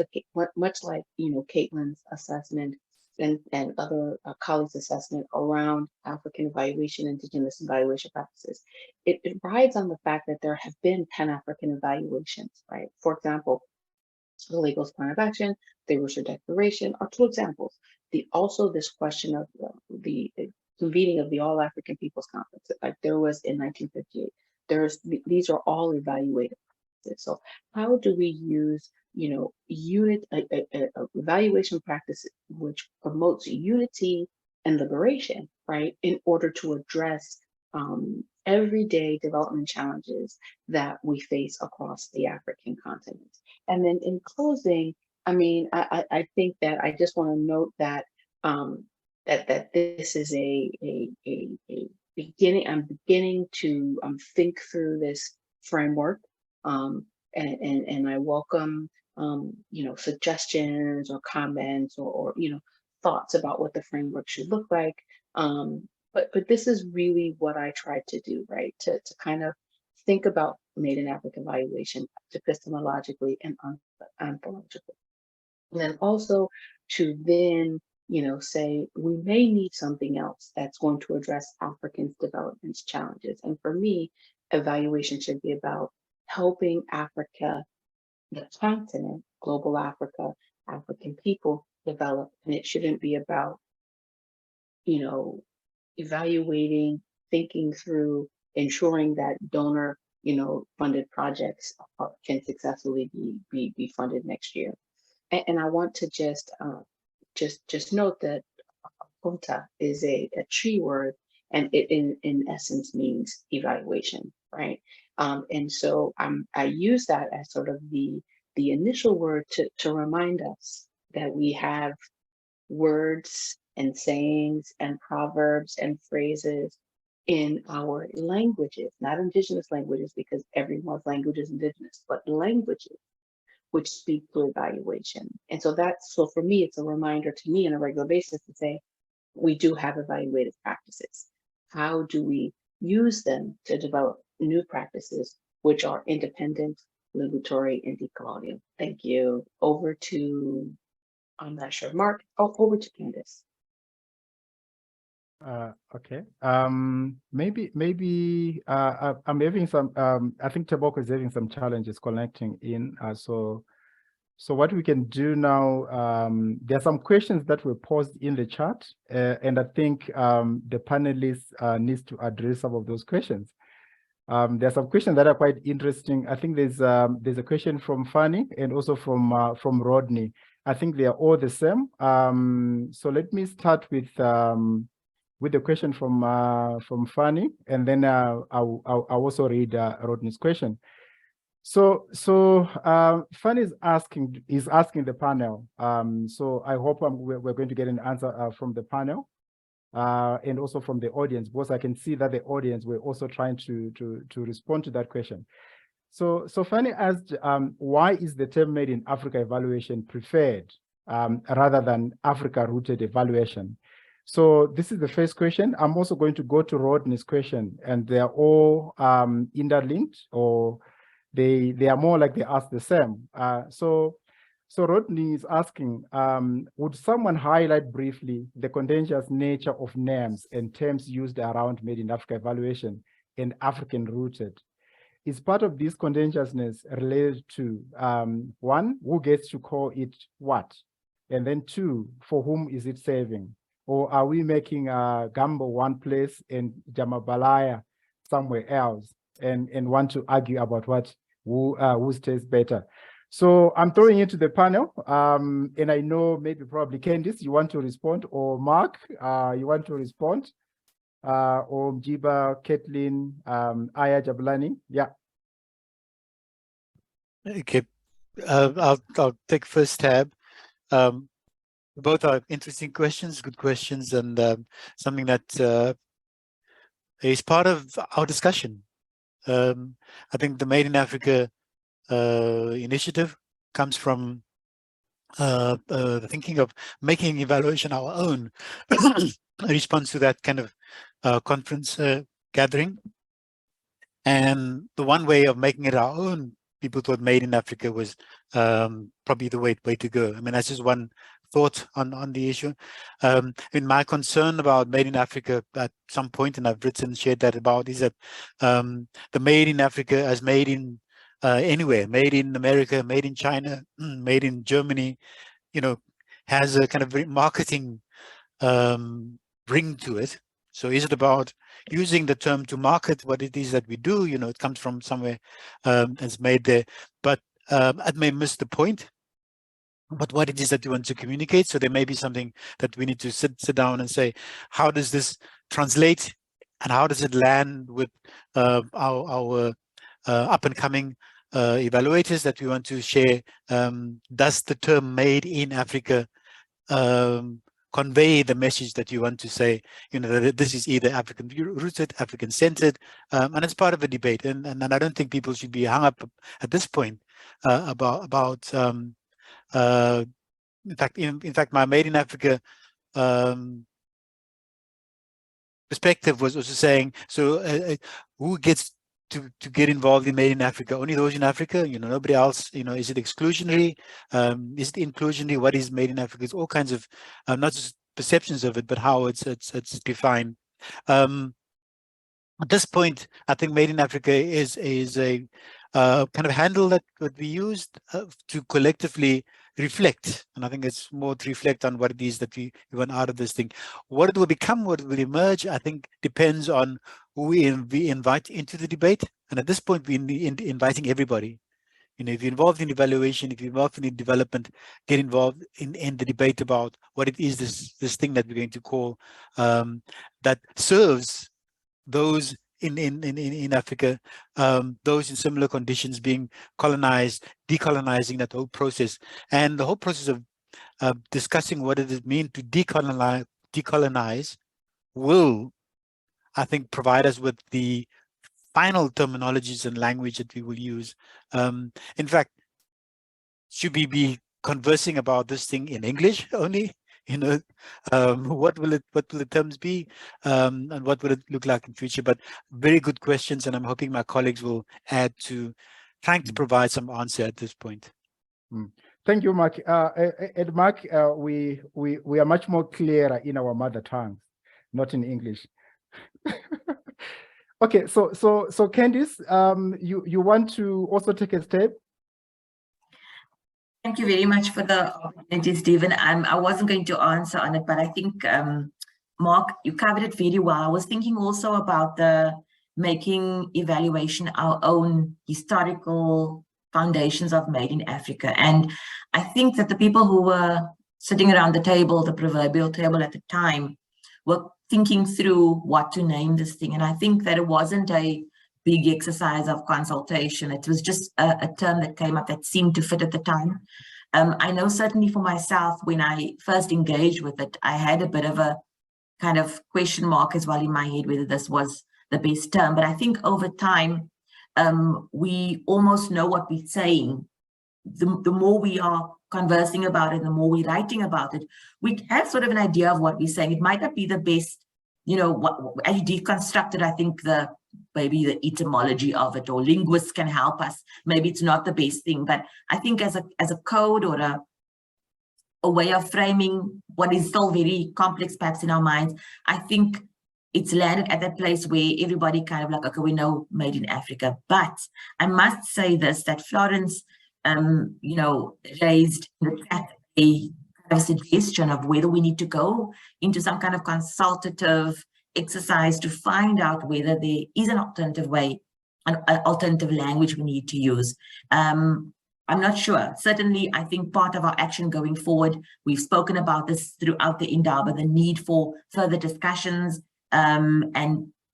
like Caitlin's assessment and other colleagues' assessment around African evaluation, indigenous evaluation practices, it rides on the fact that there have been Pan-African evaluations, right? For example, the Lagos Plan of Action, the Arusha Declaration are two examples. Also this question of the convening of the All African Peoples Conference, like there was in 1958. These are all evaluated. practices. So how do we use, evaluation practice which promotes unity and liberation, right, in order to address everyday development challenges that we face across the African continent. And then in closing, I think that I just want to note that that this is a beginning. I'm beginning to think through this framework, and I welcome suggestions or comments or thoughts about what the framework should look like. But this is really what I tried to do, right? To kind of think about Made in Africa evaluation epistemologically and ontologically. And then also to then, say we may need something else that's going to address Africans' development challenges. And for me, evaluation should be about helping Africa, the continent, global Africa, African people develop. And it shouldn't be about, evaluating, thinking through, ensuring that donor, funded projects can successfully be funded next year. And I want to just note that punta is a tree word, and it in essence means evaluation, right? And so I use that as sort of the initial word to remind us that we have words and sayings and proverbs and phrases in our languages, not indigenous languages, because everyone's language is indigenous, but languages which speak to evaluation. And so so for me, it's a reminder to me on a regular basis to say, we do have evaluative practices. How do we use them to develop new practices which are independent, liberatory, and decolonial? Thank you. Over to, I'm not sure, Mark, over to Candace. Okay. Maybe I'm having some. I think Tebogo is having some challenges connecting in. So what we can do now, there are some questions that were posed in the chat, and I think the panelists needs to address some of those questions. There are some questions that are quite interesting. I think there's a question from Fanny and also from Rodney. I think they are all the same. So let me start with the question from Fanny, and then I'll also read Rodney's question. So Fanny is asking the panel. So I hope we're going to get an answer from the panel and also from the audience, because I can see that the audience were also trying to respond to that question. So Fanny asked, why is the term Made in Africa evaluation preferred rather than Africa-rooted evaluation? So this is the first question. I'm also going to go to Rodney's question, and they are all interlinked, or they are more like they ask the same. So Rodney is asking, would someone highlight briefly the contentious nature of names and terms used around Made in Africa evaluation and African-rooted? Is part of this contentiousness related to, one, who gets to call it what? And then two, for whom is it serving? Or are we making Gambo one place and Jamabalaya somewhere else, and want to argue about who stays better? So I'm throwing it to the panel, and I know maybe probably Candice, you want to respond, or Mark, you want to respond, or Mjiba, Caitlin, Aya, Jabulani, yeah. Okay, I'll take first tab. Both are interesting questions, good questions, and something that is part of our discussion. I think the Made in Africa initiative comes from the thinking of making evaluation our own, a response to that kind of conference gathering. And the one way of making it our own, people thought Made in Africa was probably the way to go. I mean, that's just one thought on the issue. And my concern about Made in Africa at some point, and I've written, shared that about, is that the Made in Africa as made in anywhere, made in America, made in China, made in Germany, has a kind of marketing ring to it. So is it about using the term to market what it is that we do? You know, it comes from somewhere, it's made there, but it may miss the point. But what it is that you want to communicate. So there may be something that we need to sit down and say, how does this translate, and how does it land with our up and coming evaluators that we want to share? Does the term "made in Africa" convey the message that you want to say? You know, that this is either African rooted, African centered, and it's part of a debate. And I don't think people should be hung up at this point about. In fact, my Made in Africa perspective was also saying, so who gets to get involved in Made in Africa? Only those in Africa, you know, nobody else. You know, is it exclusionary? Is it inclusionary? What is Made in Africa? It's all kinds of not just perceptions of it, but how it's defined. At this point, I think Made in Africa is a kind of handle that would be used to collectively reflect, and I think it's more to reflect on what it is that we want out of this thing. What it will become, what it will emerge, I think depends on who we invite into the debate. And at this point, we're inviting everybody. You know, if you're involved in evaluation, if you're involved in development, get involved in the debate about what it is, this thing that we're going to call that serves those in Africa, those in similar conditions being colonized, decolonizing that whole process. And the whole process of discussing what does it mean to decolonize will, I think, provide us with the final terminologies and language that we will use. In fact, should we be conversing about this thing in English only? You know, what will the terms be, and what will it look like in future? But very good questions, and I'm hoping my colleagues will add to trying to provide some answer at this point. Thank you, Mark. And Mark, we are much more clearer in our mother tongue, not in English. Okay, so Candice, you want to also take a step? Thank you very much for the opportunity, Stephen. I wasn't going to answer on it, but I think, Mark, you covered it very well. I was thinking also about making evaluation our own historical foundations of Made in Africa. And I think that the people who were sitting around the table, the proverbial table at the time, were thinking through what to name this thing. And I think that it wasn't a big exercise of consultation. It was just a term that came up that seemed to fit at the time. I know certainly for myself, when I first engaged with it, I had a bit of a kind of question mark as well in my head whether this was the best term. But I think over time, we almost know what we're saying. The more we are conversing about it, the more we're writing about it, we have sort of an idea of what we're saying. It might not be the best, you know, as you deconstruct it, I think maybe the etymology of it, or linguists can help us. Maybe it's not the best thing, but I think as a code or a way of framing what is still very complex perhaps in our minds, I think it's landed at that place where everybody kind of like, okay, we know Made in Africa. But I must say this, that Florence, you know, raised a suggestion of whether we need to go into some kind of consultative exercise to find out whether there is an alternative way, an alternative language we need to use. I'm not sure. Certainly, I think part of our action going forward, we've spoken about this throughout the INDABA, the need for further discussions and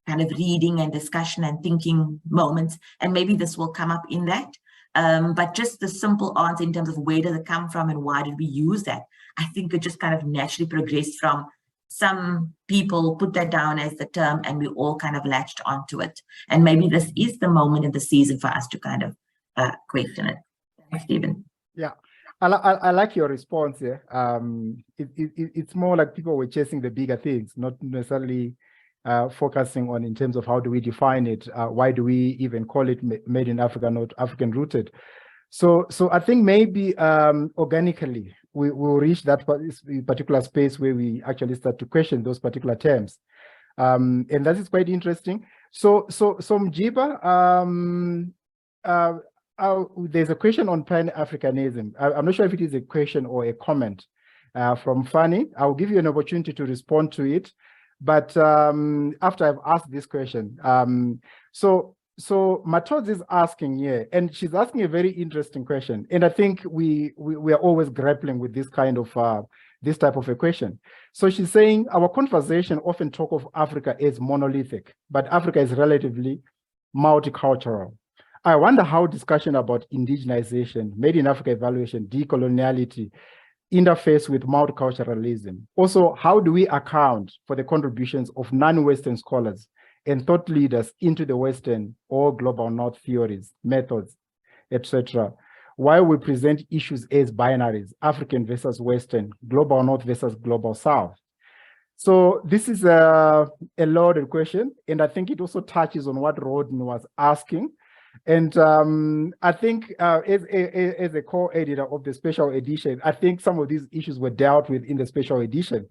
kind of reading and discussion and thinking moments. And maybe this will come up in that. But just the simple answer in terms of where does it come from and why did we use that? I think it just kind of naturally progressed from some people put that down as the term and we all kind of latched onto it. And maybe this is the moment in the season for us to kind of question it. Thanks, Stephen. Yeah, I like your response here. It's more like people were chasing the bigger things, not necessarily focusing on in terms of how do we define it, why do we even call it Made in Africa, not African rooted. So I think maybe organically we will reach that particular space where we actually start to question those particular terms, and that is quite interesting. So Mjiba, there's a question on Pan-Africanism. I'm not sure if it is a question or a comment from Fanny. I'll give you an opportunity to respond to it. But after I've asked this question, so Matodzi is asking here, and she's asking a very interesting question. And I think we are always grappling with this kind of this type of a question. So she's saying our conversation often talk of Africa as monolithic, but Africa is relatively multicultural. I wonder how discussion about indigenization, made in Africa evaluation, decoloniality, interface with multiculturalism. Also, how do we account for the contributions of non-Western scholars and thought leaders into the Western or global North theories, methods, etc., while we present issues as binaries, African versus Western, global North versus global South? So this is a loaded question, and I think it also touches on what Rodney was asking. And I think as a co-editor of the special edition, I think some of these issues were dealt with in the special edition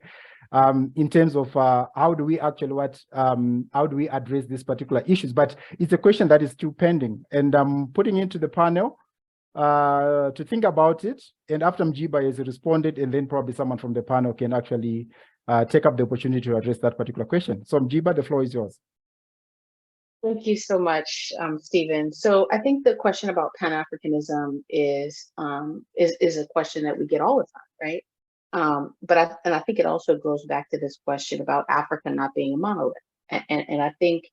in terms of how do we actually how do we address these particular issues. But it's a question that is still pending, and I'm putting it to the panel to think about it. And after Mjiba has responded, and then probably someone from the panel can actually take up the opportunity to address that particular question. So Mjiba, the floor is yours. Thank you so much, Stephen. So I think the question about Pan-Africanism is a question that we get all the time, right? But I think it also goes back to this question about Africa not being a monolith. And I think,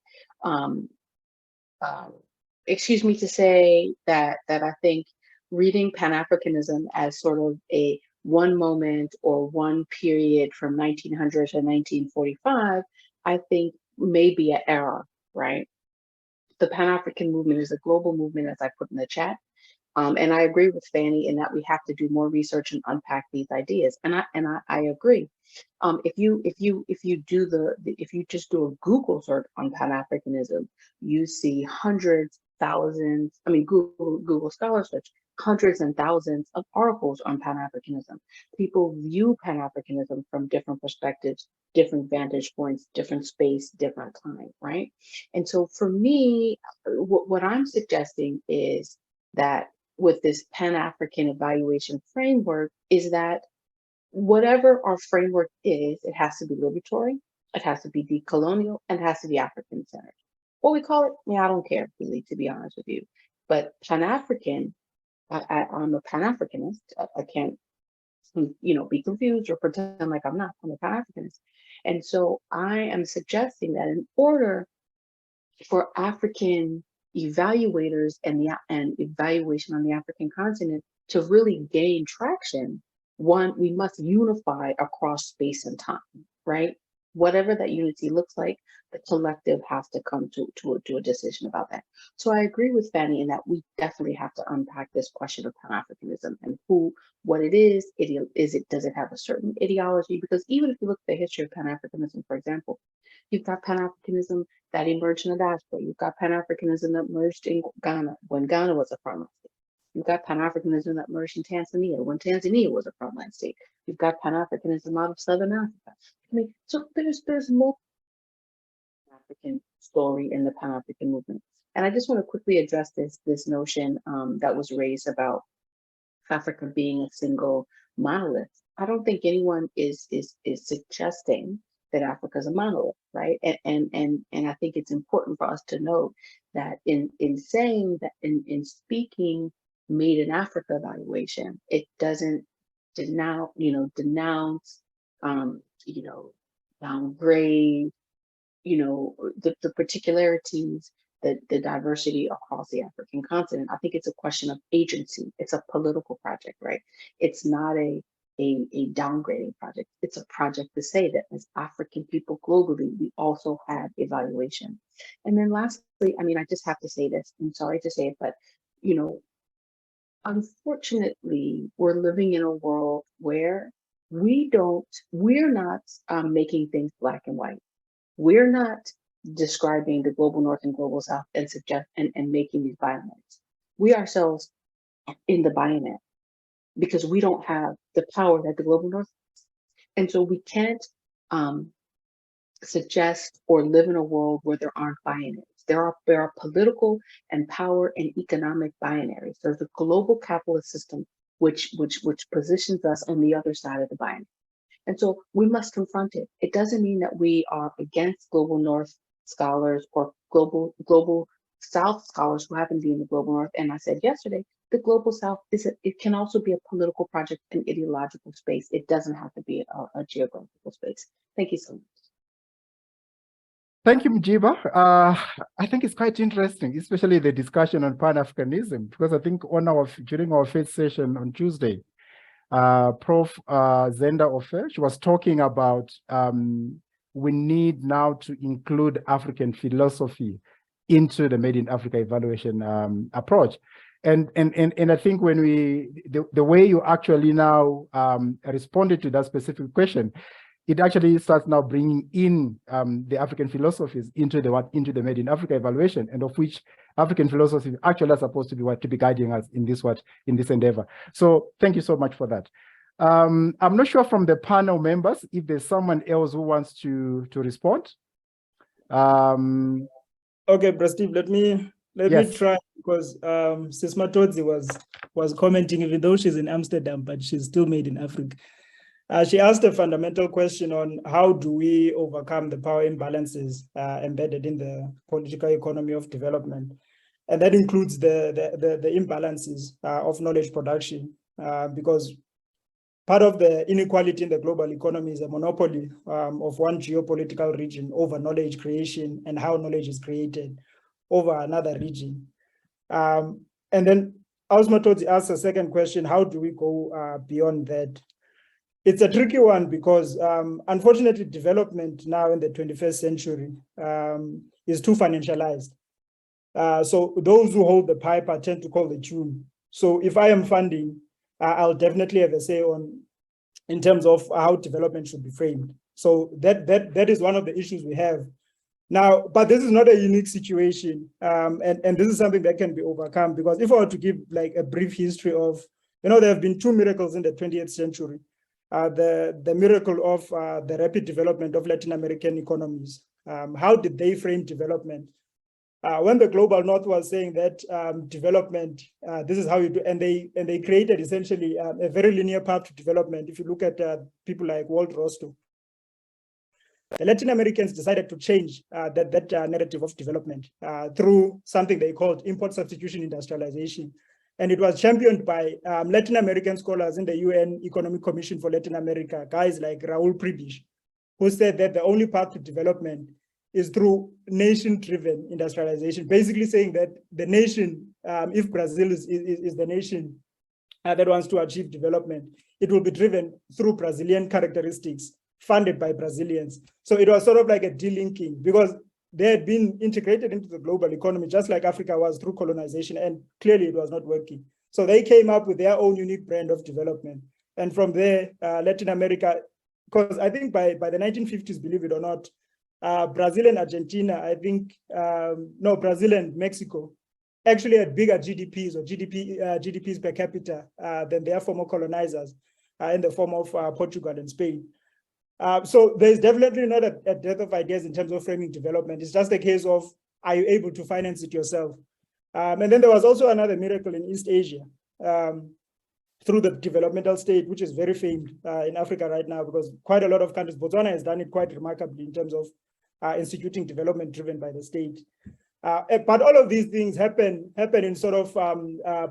excuse me to say that I think reading Pan-Africanism as sort of a one moment or one period from 1900 to 1945, I think may be an error, right? The Pan-African movement is a global movement, as I put in the chat. And I agree with Fanny in that we have to do more research and unpack these ideas. And I agree. If you just do a Google search on Pan-Africanism, you see hundreds, thousands, I mean, Google Scholar search, hundreds and thousands of articles on Pan-Africanism. People view Pan-Africanism from different perspectives, different vantage points, different space, different time, right? And so for me, what I'm suggesting is that with this Pan-African evaluation framework is that whatever our framework is, it has to be liberatory, it has to be decolonial, and it has to be African-centered. What we call it, yeah, I don't care really, to be honest with you. But Pan-African, I'm a Pan-Africanist. I can't, be confused or pretend like I'm not. I'm a Pan-Africanist. And so I am suggesting that in order for African evaluators and evaluation on the African continent to really gain traction, one, we must unify across space and time, right? Whatever that unity looks like, the collective has to come to a decision about that. So I agree with Fanny in that we definitely have to unpack this question of Pan-Africanism and what it is. Does it have a certain ideology? Because even if you look at the history of Pan-Africanism, for example, you've got Pan-Africanism that emerged in the diaspora. You've got Pan-Africanism that emerged in Ghana when Ghana was a frontline state. You've got Pan-Africanism that emerged in Tanzania when Tanzania was a frontline state. You've got Pan-Africanism out of Southern Africa. I mean, so there's more African story in the Pan-African movement. And I just want to quickly address this notion that was raised about Africa being a single monolith. I don't think anyone is suggesting that Africa is a monolith, right? And I think it's important for us to note that in saying that in speaking Made in Africa evaluation, it doesn't denounce, downgrade, the particularities, the diversity across the African continent. I think it's a question of agency. It's a political project, right? It's not a downgrading project. It's a project to say that as African people globally, we also have evaluation. And then lastly, I mean, I just have to say this, I'm sorry to say it, but, unfortunately, we're living in a world where we're not making things black and white. We're not describing the global North and global South and making these binaries. We ourselves are in the binary because we don't have the power that the global North has. And so we can't suggest or live in a world where there aren't binaries. There are political and power and economic binaries. There's a global capitalist system which positions us on the other side of the binary. And so we must confront it. It doesn't mean that we are against global North scholars or global South scholars who happen to be in the global North. And I said yesterday, the global South it can also be a political project, an ideological space. It doesn't have to be a geographical space. Thank you so much. Thank you, Mjiba. I think it's quite interesting, especially the discussion on Pan-Africanism, because I think during our first session on Tuesday, Prof. Zenda Ofe, she was talking about we need now to include African philosophy into the Made in Africa evaluation approach. And I think when the way you actually now responded to that specific question, it actually starts now bringing in the African philosophies into the Made in Africa evaluation, and of which African philosophy actually are supposed to be guiding us in this endeavor. So thank you so much for that. I'm not sure from the panel members if there's someone else who wants to respond. Okay, Bro Steve, let me try, because Sis Matodzi was commenting, even though she's in Amsterdam, but she's still made in Africa. She asked a fundamental question on how do we overcome the power imbalances embedded in the political economy of development. And that includes the imbalances of knowledge production, because part of the inequality in the global economy is a monopoly of one geopolitical region over knowledge creation and how knowledge is created over another region. And then Ausmatodzi asked a second question, how do we go beyond that? It's a tricky one because unfortunately development now in the 21st century is too financialized. So those who hold the piper tend to call the tune. So if I am funding, I'll definitely have a say in terms of how development should be framed. So that is one of the issues we have now, but this is not a unique situation. And this is something that can be overcome, because if I were to give like a brief history of, there have been two miracles in the 20th century. The miracle of the rapid development of Latin American economies. How did they frame development? When the global North was saying that development, this is how you do, and they created essentially a very linear path to development. If you look at people like Walt Rostow, the Latin Americans decided to change that narrative of development through something they called import substitution industrialization. And it was championed by Latin American scholars in the UN Economic Commission for Latin America, guys like Raul Prebisch, who said that the only path to development is through nation-driven industrialization, basically saying that the nation, if Brazil is the nation that wants to achieve development, it will be driven through Brazilian characteristics, funded by Brazilians. So it was sort of like a delinking, because they had been integrated into the global economy, just like Africa was through colonization, and clearly it was not working. So they came up with their own unique brand of development. And from there, Latin America, because I think by the 1950s, believe it or not, Brazil and Argentina, I think, no, Brazil and Mexico actually had bigger GDPs or GDPs per capita than their former colonizers in the form of Portugal and Spain. So there's definitely not a dearth of ideas in terms of framing development. It's just a case of, are you able to finance it yourself? And then there was also another miracle in East Asia through the developmental state, which is very famed in Africa right now, because quite a lot of countries, Botswana has done it quite remarkably in terms of instituting development driven by the state. But all of these things happen in sort of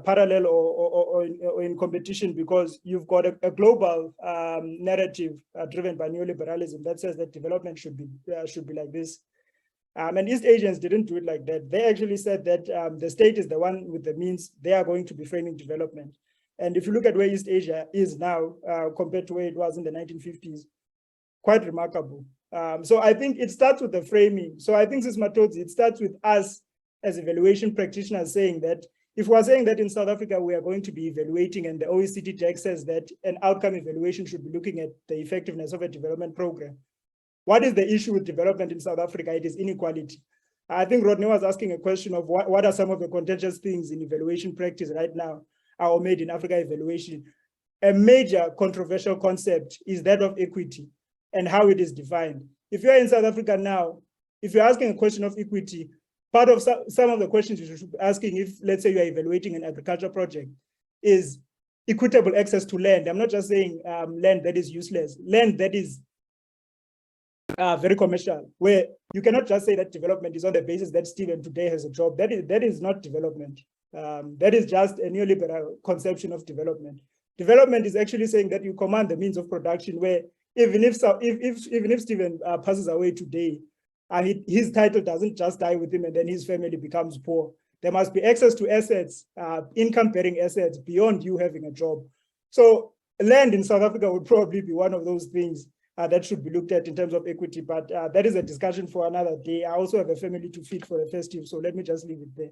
parallel or in competition, because you've got a global narrative driven by neoliberalism that says that development should be like this. And East Asians didn't do it like that. They actually said that the state is the one with the means. They are going to be framing development. And if you look at where East Asia is now compared to where it was in the 1950s, quite remarkable. So I think it starts with the framing. So I think, Sis Matodzi, it starts with us as evaluation practitioners saying that if we're saying that in South Africa, we are going to be evaluating, and the OECD text says that an outcome evaluation should be looking at the effectiveness of a development program. What is the issue with development in South Africa? It is inequality. I think Rodney was asking a question of what are some of the contentious things in evaluation practice right now, or Made in Africa evaluation. A major controversial concept is that of equity and how it is defined. If you're in South Africa now, if you're asking a question of equity, part of some of the questions you should be asking, if let's say you're evaluating an agriculture project, is equitable access to land. I'm not just saying land that is useless, land that is very commercial, where you cannot just say that development is on the basis that Stephen today has a job. That is not development. That is just a neoliberal conception of development. Development is actually saying that you command the means of production, where even if Stephen passes away today, his title doesn't just die with him and then his family becomes poor. There must be access to assets, income-bearing assets beyond you having a job. So land in South Africa would probably be one of those things that should be looked at in terms of equity, but that is a discussion for another day. I also have a family to feed for the festive, so let me just leave it there.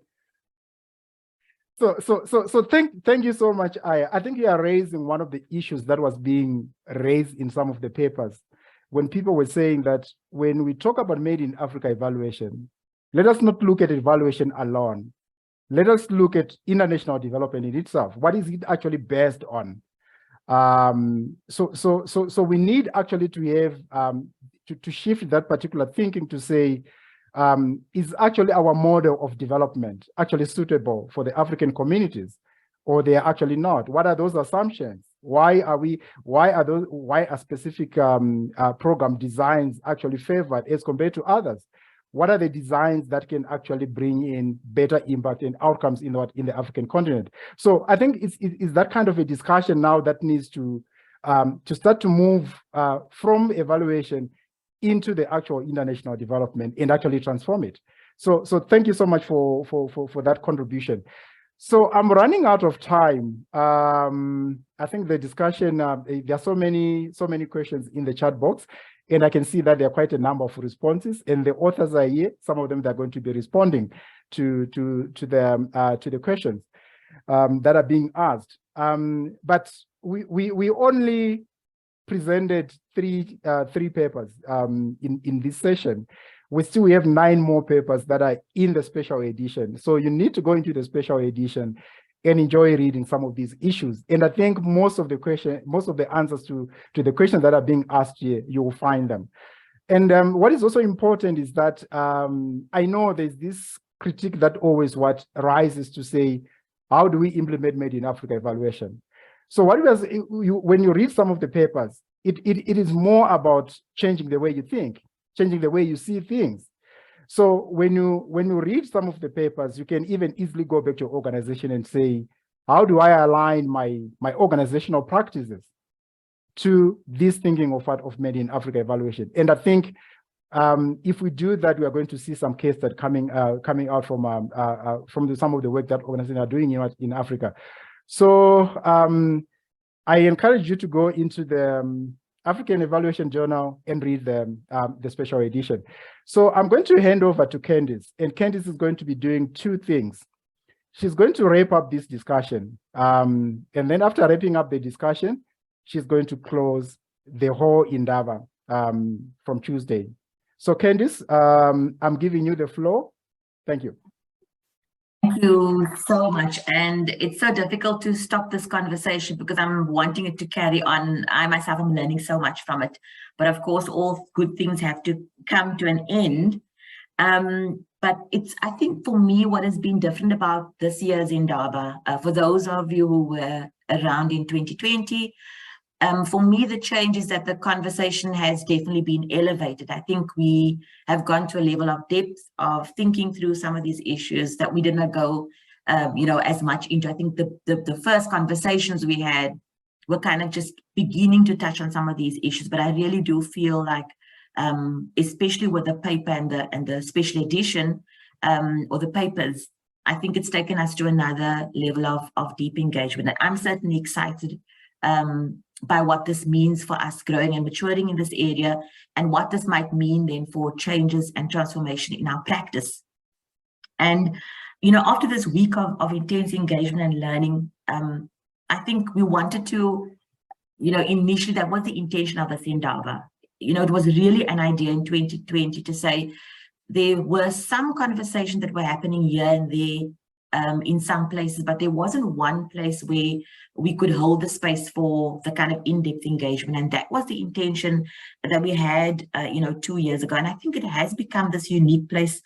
So thank you so much, Aya. I think you are raising one of the issues that was being raised in some of the papers when people were saying that when we talk about Made in Africa evaluation, let us not look at evaluation alone. Let us look at international development in itself. What is it actually based on? So we need actually to have to shift that particular thinking to say, is actually our model of development actually suitable for the African communities, or they are actually not? What are those assumptions? Why are specific program designs actually favored as compared to others? What are the designs that can actually bring in better impact and outcomes in the African continent? So I think it's that kind of a discussion now that needs to start to move from evaluation into the actual international development and actually transform it. So thank you so much for that contribution. So I'm running out of time. I think the discussion, there are so many questions in the chat box, and I can see that there are quite a number of responses, and the authors are here. Some of them they're going to be responding to the questions that are being asked. But we only presented three papers in this session. We still have 9 more papers that are in the special edition. So you need to go into the special edition and enjoy reading some of these issues. And I think most of the answers to the questions that are being asked here, you will find them. And what is also important is that I know there's this critique that always rises to say, how do we implement Made in Africa evaluation? So when you read some of the papers, it is more about changing the way you think, changing the way you see things. So when you read some of the papers, you can even easily go back to your organization and say, how do I align my organizational practices to this thinking of Made in Africa evaluation? And I think if we do that, we are going to see some case that coming out from some of the work that organizations are doing in Africa. So I encourage you to go into the African Evaluation Journal and read the special edition. So I'm going to hand over to Candice, and Candice is going to be doing 2 things. She's going to wrap up this discussion, and then after wrapping up the discussion, she's going to close the whole INDABA from Tuesday. So Candice, I'm giving you the floor. Thank you. Thank you so much. And it's so difficult to stop this conversation because I'm wanting it to carry on. I myself am learning so much from it. But of course, all good things have to come to an end. But I think for me, what has been different about this year's INDABA, for those of you who were around in 2020, for me, the change is that the conversation has definitely been elevated. I think we have gone to a level of depth of thinking through some of these issues that we did not go, as much into. I think the first conversations we had were kind of just beginning to touch on some of these issues. But I really do feel like, especially with the paper and the special edition or the papers, I think it's taken us to another level of deep engagement. And I'm certainly excited by what this means for us growing and maturing in this area, and what this might mean then for changes and transformation in our practice. And, after this week of intense engagement and learning, I think we wanted to, initially that was the intention of this INDABA. It was really an idea in 2020 to say there were some conversations that were happening here and there in some places, but there wasn't one place where we could hold the space for the kind of in-depth engagement. And that was the intention that we had, 2 years ago. And I think it has become this unique place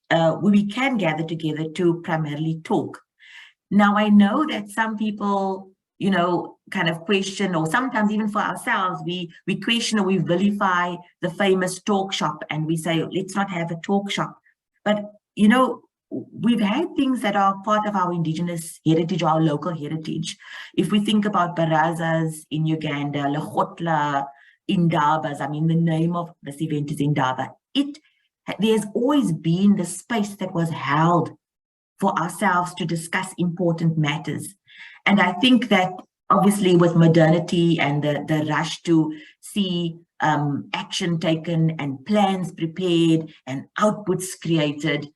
where we can gather together to primarily talk. Now, I know that some people, kind of question, or sometimes even for ourselves, we question or we vilify the famous talk shop, and we say, let's not have a talk shop. But, we've had things that are part of our indigenous heritage, our local heritage. If we think about barazas in Uganda, Lekgotla, INDABAs, I mean, the name of this event is INDABA. There's always been the space that was held for ourselves to discuss important matters. And I think that obviously with modernity and the rush to see action taken and plans prepared and outputs created,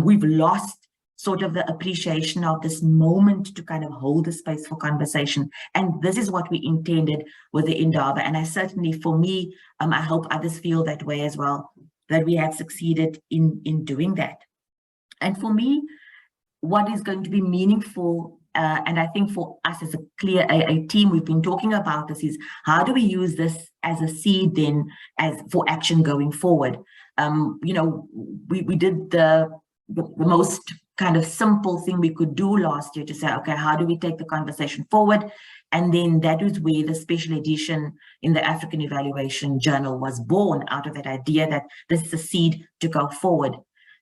we've lost sort of the appreciation of this moment to kind of hold the space for conversation. And this is what we intended with the INDABA. And I certainly, for me, I hope others feel that way as well, that we have succeeded in doing that. And for me, what is going to be meaningful, and I think for us as a clear AA team, we've been talking about this, is how do we use this as a seed then for action going forward? We did the most kind of simple thing we could do last year to say, okay, how do we take the conversation forward? And then that is where the special edition in the African Evaluation Journal was born, out of that idea that this is a seed to go forward.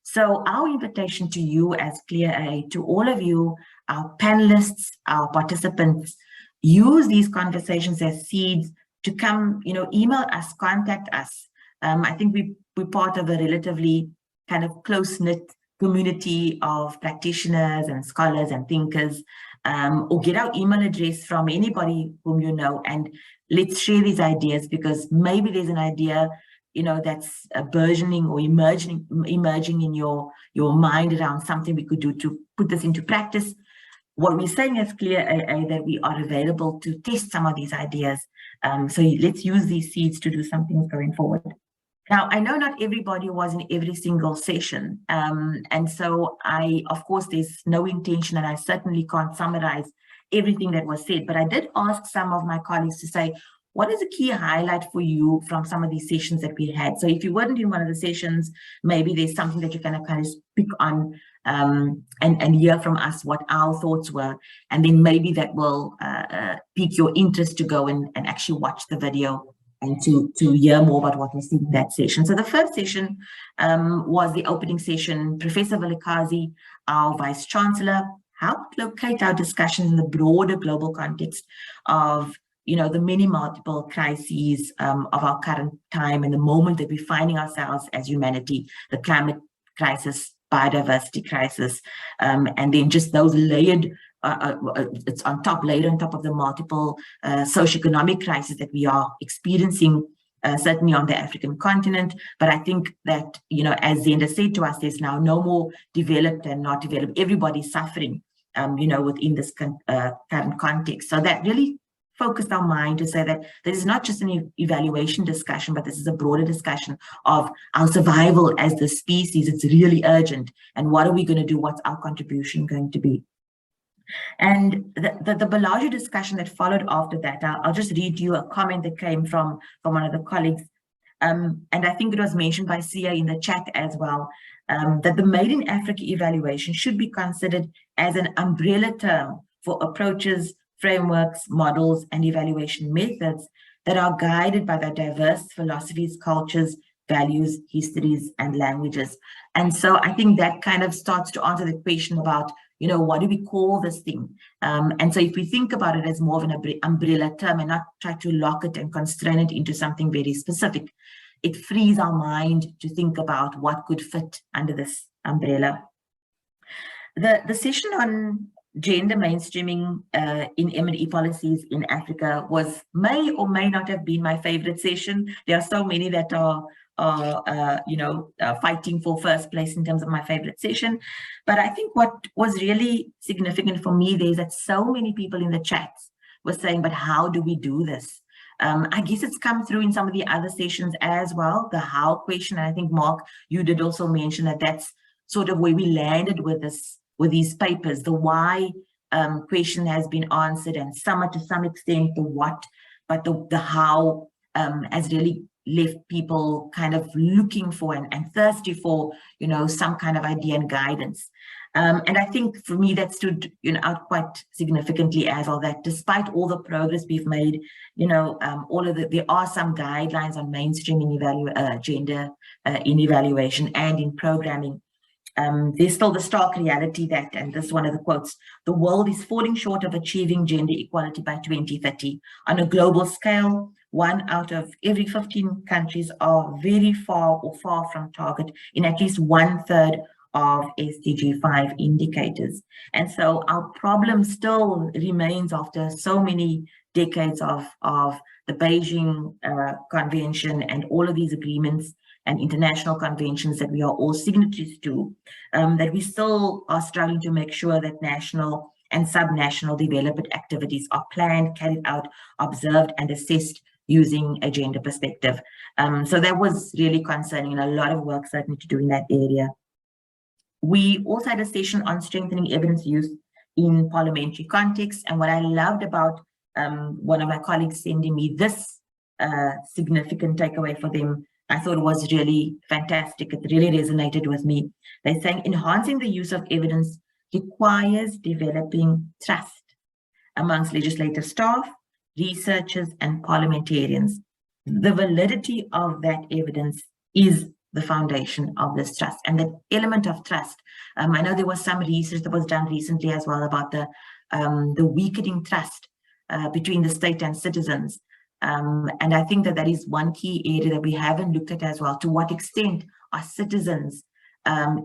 So our invitation to you as Clear AA, to all of you, our panelists, our participants, use these conversations as seeds to come, email us, contact us. I think we're part of a relatively kind of close-knit community of practitioners and scholars and thinkers, or get our email address from anybody whom you know, and let's share these ideas, because maybe there's an idea that's burgeoning or emerging in your mind around something we could do to put this into practice. What we're saying as Clear AA, that we are available to test some of these ideas. So let's use these seeds to do something going forward. Now, I know not everybody was in every single session. And so of course, there's no intention, and I certainly can't summarize everything that was said, but I did ask some of my colleagues to say, what is a key highlight for you from some of these sessions that we had? So if you weren't in one of the sessions, maybe there's something that you can kind of pick on and hear from us what our thoughts were. And then maybe that will pique your interest to go and actually watch the video and to hear more about what was in that session. So the first session was the opening session. Professor Vilakazi, our Vice Chancellor, helped locate our discussion in the broader global context of the many multiple crises of our current time and the moment that we're finding ourselves as humanity, the climate crisis, biodiversity crisis, and then just those layered, it's layered on top of the multiple socioeconomic crises that we are experiencing, certainly on the African continent. But I think that, as Zenda said to us, there's now no more developed and not developed. Everybody's suffering, within this current context. So that really focused our mind to say that this is not just an evaluation discussion, but this is a broader discussion of our survival as the species. It's really urgent. And what are we going to do? What's our contribution going to be? And the Bellagio discussion that followed after that, I'll just read you a comment that came from one of the colleagues. And I think it was mentioned by Sia in the chat as well, that the Made in Africa evaluation should be considered as an umbrella term for approaches, frameworks, models, and evaluation methods that are guided by the diverse philosophies, cultures, values, histories, and languages. And so I think that kind of starts to answer the question about, what do we call this thing? And so if we think about it as more of an umbrella term and not try to lock it and constrain it into something very specific, it frees our mind to think about what could fit under this umbrella. The session on gender mainstreaming in M&E policies in Africa may or may not have been my favorite session. There are so many that are fighting for first place in terms of my favorite session. But I think what was really significant for me there is that so many people in the chats were saying, but how do we do this? I guess it's come through in some of the other sessions as well, the how question. And I think, Mark, you did also mention that that's sort of where we landed with these papers. The why question has been answered, and to some extent the what, but the how has really left people kind of looking for and thirsty for, some kind of idea and guidance. And I think for me that stood out quite significantly as well, that despite all the progress we've made, there are some guidelines on mainstreaming gender in evaluation and in programming. There's still the stark reality that, and this is one of the quotes, the world is falling short of achieving gender equality by 2030. On a global scale, 1 out of every 15 countries are very far or far from target in at least 1/3 of SDG 5 indicators. And so our problem still remains after so many decades of the Beijing Convention and all of these agreements and international conventions that we are all signatories to, that we still are struggling to make sure that national and subnational development activities are planned, carried out, observed, and assessed using a gender perspective. So that was really concerning, and a lot of work certainly to do in that area. We also had a session on strengthening evidence use in parliamentary context, and what I loved about one of my colleagues sending me this significant takeaway for them, I thought was really fantastic. It really resonated with me. They're saying enhancing the use of evidence requires developing trust amongst legislative staff, researchers, and parliamentarians. The validity of that evidence is the foundation of this trust, and the element of trust. I know there was some research that was done recently as well about the weakening trust between the state and citizens. And I think that is one key area that we haven't looked at as well. To what extent are citizens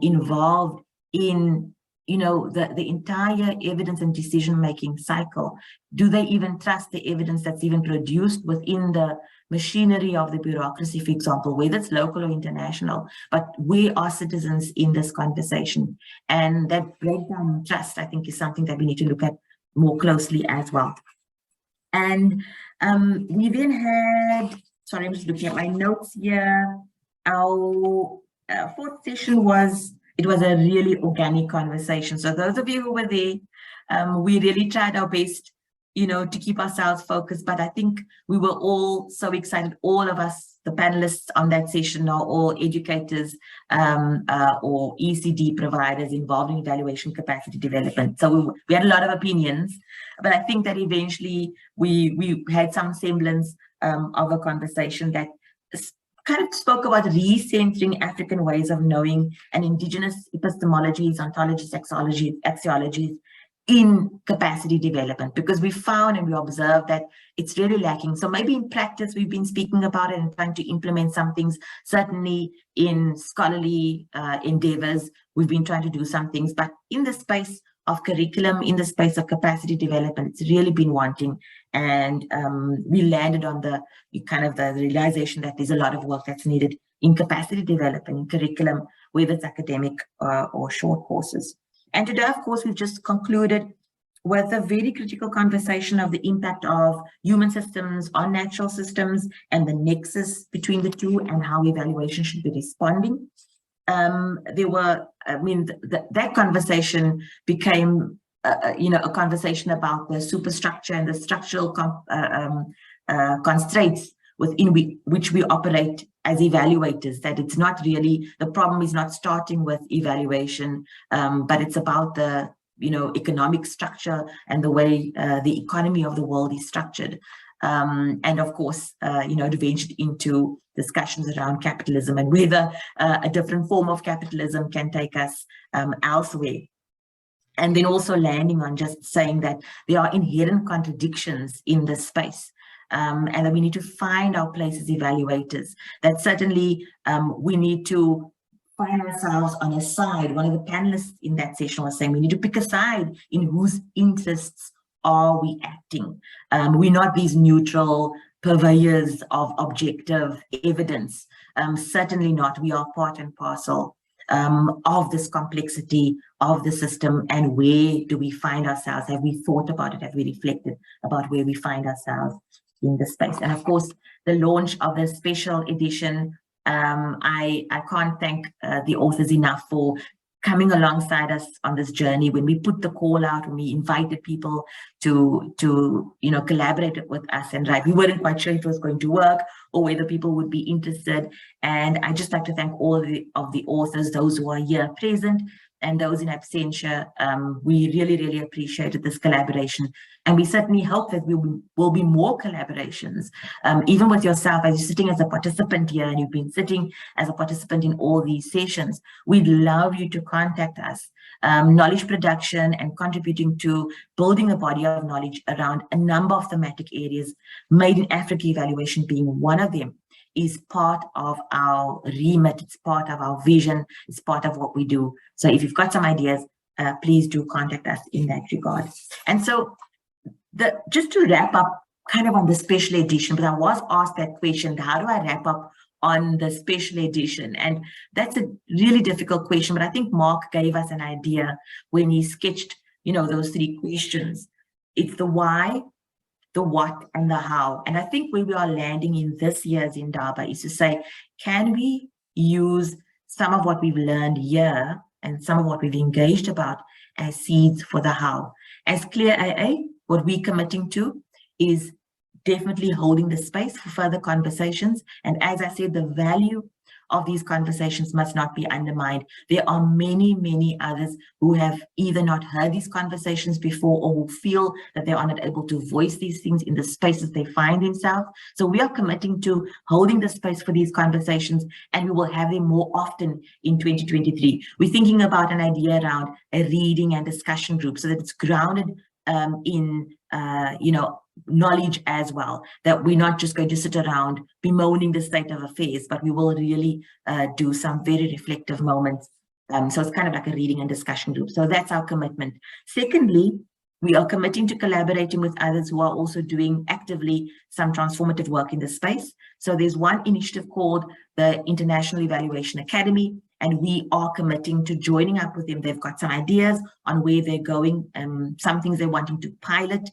involved in the entire evidence and decision-making cycle? Do they even trust the evidence that's even produced within the machinery of the bureaucracy, for example, whether it's local or international? But we are citizens in this conversation. And that breakdown in trust, I think, is something that we need to look at more closely as well. And we then had, sorry, I'm just looking at my notes here. Our fourth session was a really organic conversation. So those of you who were there, we really tried our best, to keep ourselves focused. But I think we were all so excited. All of us, the panelists on that session, are all educators or ECD providers involved in evaluation capacity development. So we had a lot of opinions, but I think that eventually we had some semblance of a conversation that kind of spoke about recentering African ways of knowing and indigenous epistemologies, ontologies, axiologies in capacity development, because we found and we observed that it's really lacking. So maybe in practice, we've been speaking about it and trying to implement some things. Certainly in scholarly endeavors, we've been trying to do some things, but in the space of curriculum, in the space of capacity development, it's really been wanting. And we landed on the realization that there's a lot of work that's needed in capacity development, in curriculum, whether it's academic or short courses. And today, of course, we've just concluded with a very critical conversation of the impact of human systems on natural systems and the nexus between the two and how evaluation should be responding. That conversation became, a conversation about the superstructure and the structural constraints within which we operate as evaluators, that it's not really, the problem is not starting with evaluation, but it's about the economic structure and the way the economy of the world is structured. And of course, it ventured into discussions around capitalism and whether a different form of capitalism can take us elsewhere. And then also landing on just saying that there are inherent contradictions in this space. And that we need to find our place as evaluators, that certainly we need to find ourselves on a side. One of the panelists in that session was saying we need to pick a side in whose interests are we acting. We're not these neutral purveyors of objective evidence. Certainly not. We are part and parcel of this complexity of the system, and where do we find ourselves? Have we thought about it? Have we reflected about where we find ourselves in the space? And of course, the launch of the special edition, I can't thank the authors enough for coming alongside us on this journey. When we put the call out, when we invited people to collaborate with us and write, we weren't quite sure if it was going to work or whether people would be interested. And I just like to thank all of the authors, those who are here present, and those in absentia, we really, really appreciated this collaboration. And we certainly hope that will be more collaborations, even with yourself as you're sitting as a participant here and you've been sitting as a participant in all these sessions. We'd love you to contact us. Knowledge production and contributing to building a body of knowledge around a number of thematic areas, Made in Africa evaluation being one of them, is part of our remit, it's part of our vision, it's part of what we do. So if you've got some ideas, please do contact us in that regard. And so just to wrap up kind of on the special edition, but I was asked that question, how do I wrap up on the special edition? And that's a really difficult question, but I think Mark gave us an idea when he sketched, those 3 questions. It's the why, the what, and the how. And I think where we are landing in this year's INDABA is to say, can we use some of what we've learned here and some of what we've engaged about as seeds for the how? As Clear AA, what we're committing to is definitely holding the space for further conversations. And as I said, the value of these conversations must not be undermined. There are many, many others who have either not heard these conversations before or who feel that they are not able to voice these things in the spaces they find themselves. So we are committing to holding the space for these conversations, and we will have them more often in 2023. We're thinking about an idea around a reading and discussion group so that it's grounded in knowledge as well, that we're not just going to sit around bemoaning the state of affairs, but we will really do some very reflective moments. So it's kind of like a reading and discussion group. So that's our commitment. Secondly, we are committing to collaborating with others who are also doing actively some transformative work in the space. So there's one initiative called the International Evaluation Academy, and we are committing to joining up with them. They've got some ideas on where they're going, some things they're wanting to pilot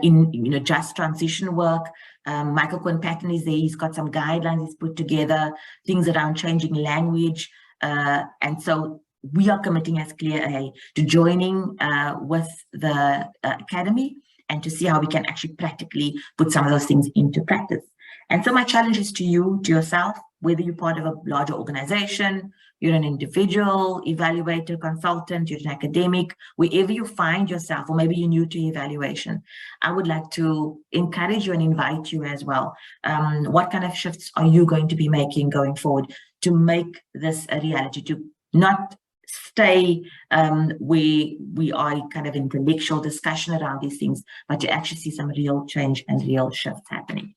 in just transition work. Michael Quinn-Patton is there. He's got some guidelines he's put together, things around changing language. And so we are committing as Clear AA to joining with the Academy and to see how we can actually practically put some of those things into practice. And so my challenge is to you, to yourself, whether you're part of a larger organization, you're an individual evaluator, consultant, you're an academic, wherever you find yourself, or maybe you're new to evaluation, I would like to encourage you and invite you as well. What kind of shifts are you going to be making going forward to make this a reality, to not stay where we are in kind of intellectual discussion around these things, but to actually see some real change and real shifts happening.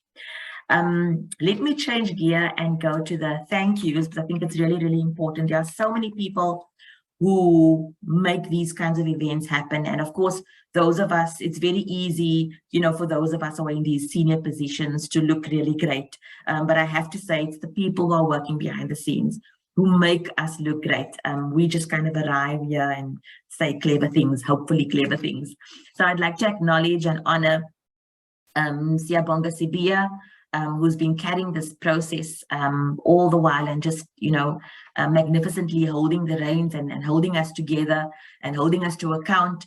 Let me change gear and go to the thank yous, because I think it's really, really important. There are so many people who make these kinds of events happen. And of course, those of us, it's very easy, for those of us who are in these senior positions to look really great. But I have to say, it's the people who are working behind the scenes who make us look great. We just kind of arrive here and say clever things, hopefully clever things. So I'd like to acknowledge and honor Siyabonga Sibia, who's been carrying this process all the while and just, magnificently holding the reins and holding us together and holding us to account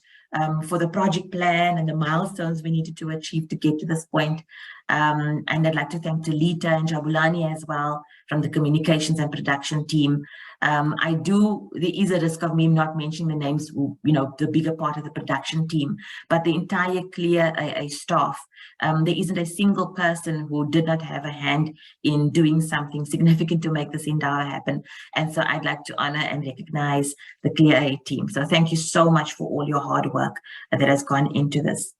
for the project plan and the milestones we needed to achieve to get to this point. And I'd like to thank Talita and Jabulani as well from the communications and production team. There is a risk of me not mentioning the names, the bigger part of the production team, but the entire Clear AA staff. There isn't a single person who did not have a hand in doing something significant to make this INDABA happen. And so I'd like to honor and recognize the Clear AA team. So thank you so much for all your hard work that has gone into this.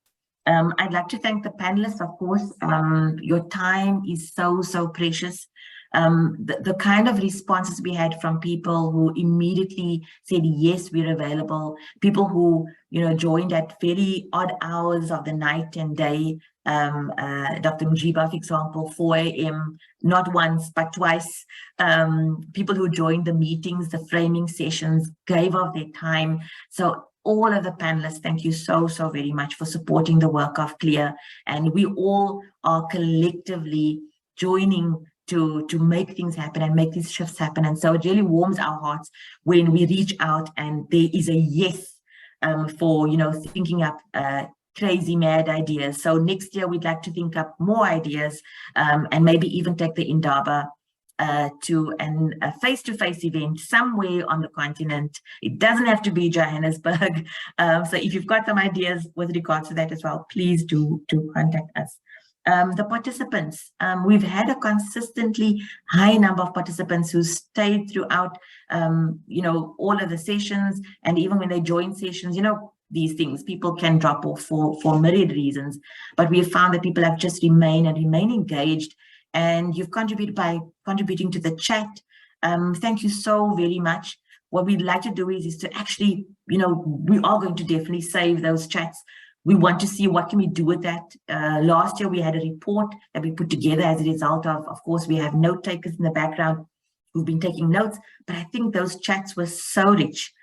I'd like to thank the panelists, of course. Your time is so, so precious. The kind of responses we had from people who immediately said, yes, we're available, people who, joined at fairly odd hours of the night and day. Dr. Mjiba, for example, 4 a.m., not once, but twice. People who joined the meetings, the framing sessions, gave of their time. So all of the panelists, thank you so, so very much for supporting the work of Clear. And we all are collectively joining to make things happen and make these shifts happen. And so it really warms our hearts when we reach out and there is a yes for, thinking up crazy, mad ideas. So next year, we'd like to think up more ideas and maybe even take the INDABA to a face-to-face event somewhere on the continent. It doesn't have to be Johannesburg. So if you've got some ideas with regards to that as well, please do contact us. The participants, we've had a consistently high number of participants who stayed throughout, all of the sessions, and even when they join sessions, these things, people can drop off for myriad reasons, but we have found that people have just remain engaged, and you've contributed by contributing to the chat. Thank you so very much. What we'd like to do is to actually, we are going to definitely save those chats. We want to see what can we do with that. Last year, we had a report that we put together as a result of course, we have note takers in the background who've been taking notes, but I think those chats were so rich.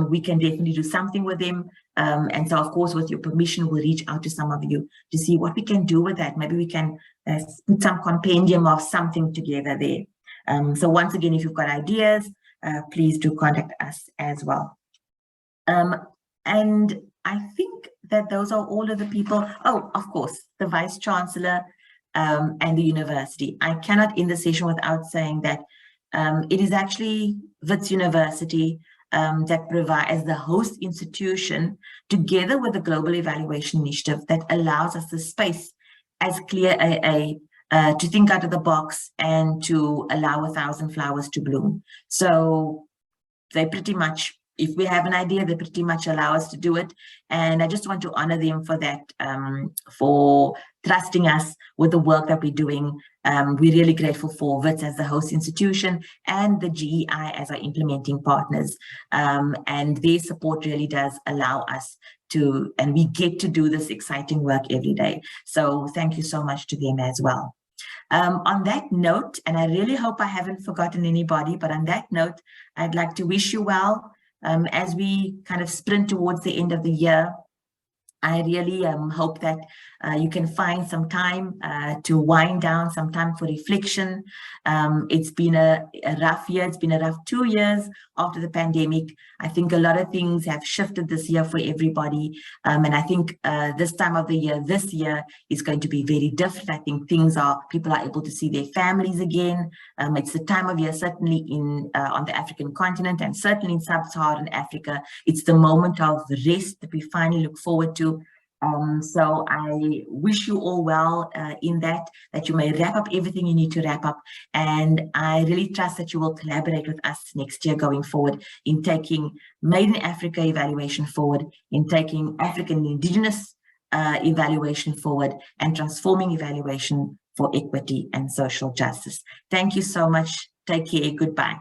We can definitely do something with them. And so, of course, with your permission, we'll reach out to some of you to see what we can do with that. Maybe we can put some compendium of something together there. So once again, if you've got ideas, please do contact us as well. And I think that those are all of the people. Oh, of course, the Vice Chancellor and the university. I cannot end the session without saying that it is actually Wits University that provide as the host institution, together with the Global Evaluation Initiative, that allows us the space as Clear AA to think out of the box and to allow 1,000 flowers to bloom. So they pretty much, if we have an idea, they pretty much allow us to do it. And I just want to honor them for that, for trusting us with the work that we're doing. We're really grateful for Wits as the host institution and the GEI as our implementing partners. And their support really does allow us to, and we get to do this exciting work every day. So thank you so much to them as well. On that note, and I really hope I haven't forgotten anybody, but on that note, I'd like to wish you well. As we kind of sprint towards the end of the year, I really hope that you can find some time to wind down, some time for reflection. It's been a rough year. It's been a rough 2 years after the pandemic. I think a lot of things have shifted this year for everybody. And I think this time of the year, this year is going to be very different. I think people are able to see their families again. It's the time of year, certainly on the African continent and certainly in sub-Saharan Africa. It's the moment of rest that we finally look forward to. So I wish you all well in that you may wrap up everything you need to wrap up. And I really trust that you will collaborate with us next year going forward in taking Made in Africa evaluation forward, in taking African Indigenous evaluation forward, and transforming evaluation for equity and social justice. Thank you so much. Take care. Goodbye.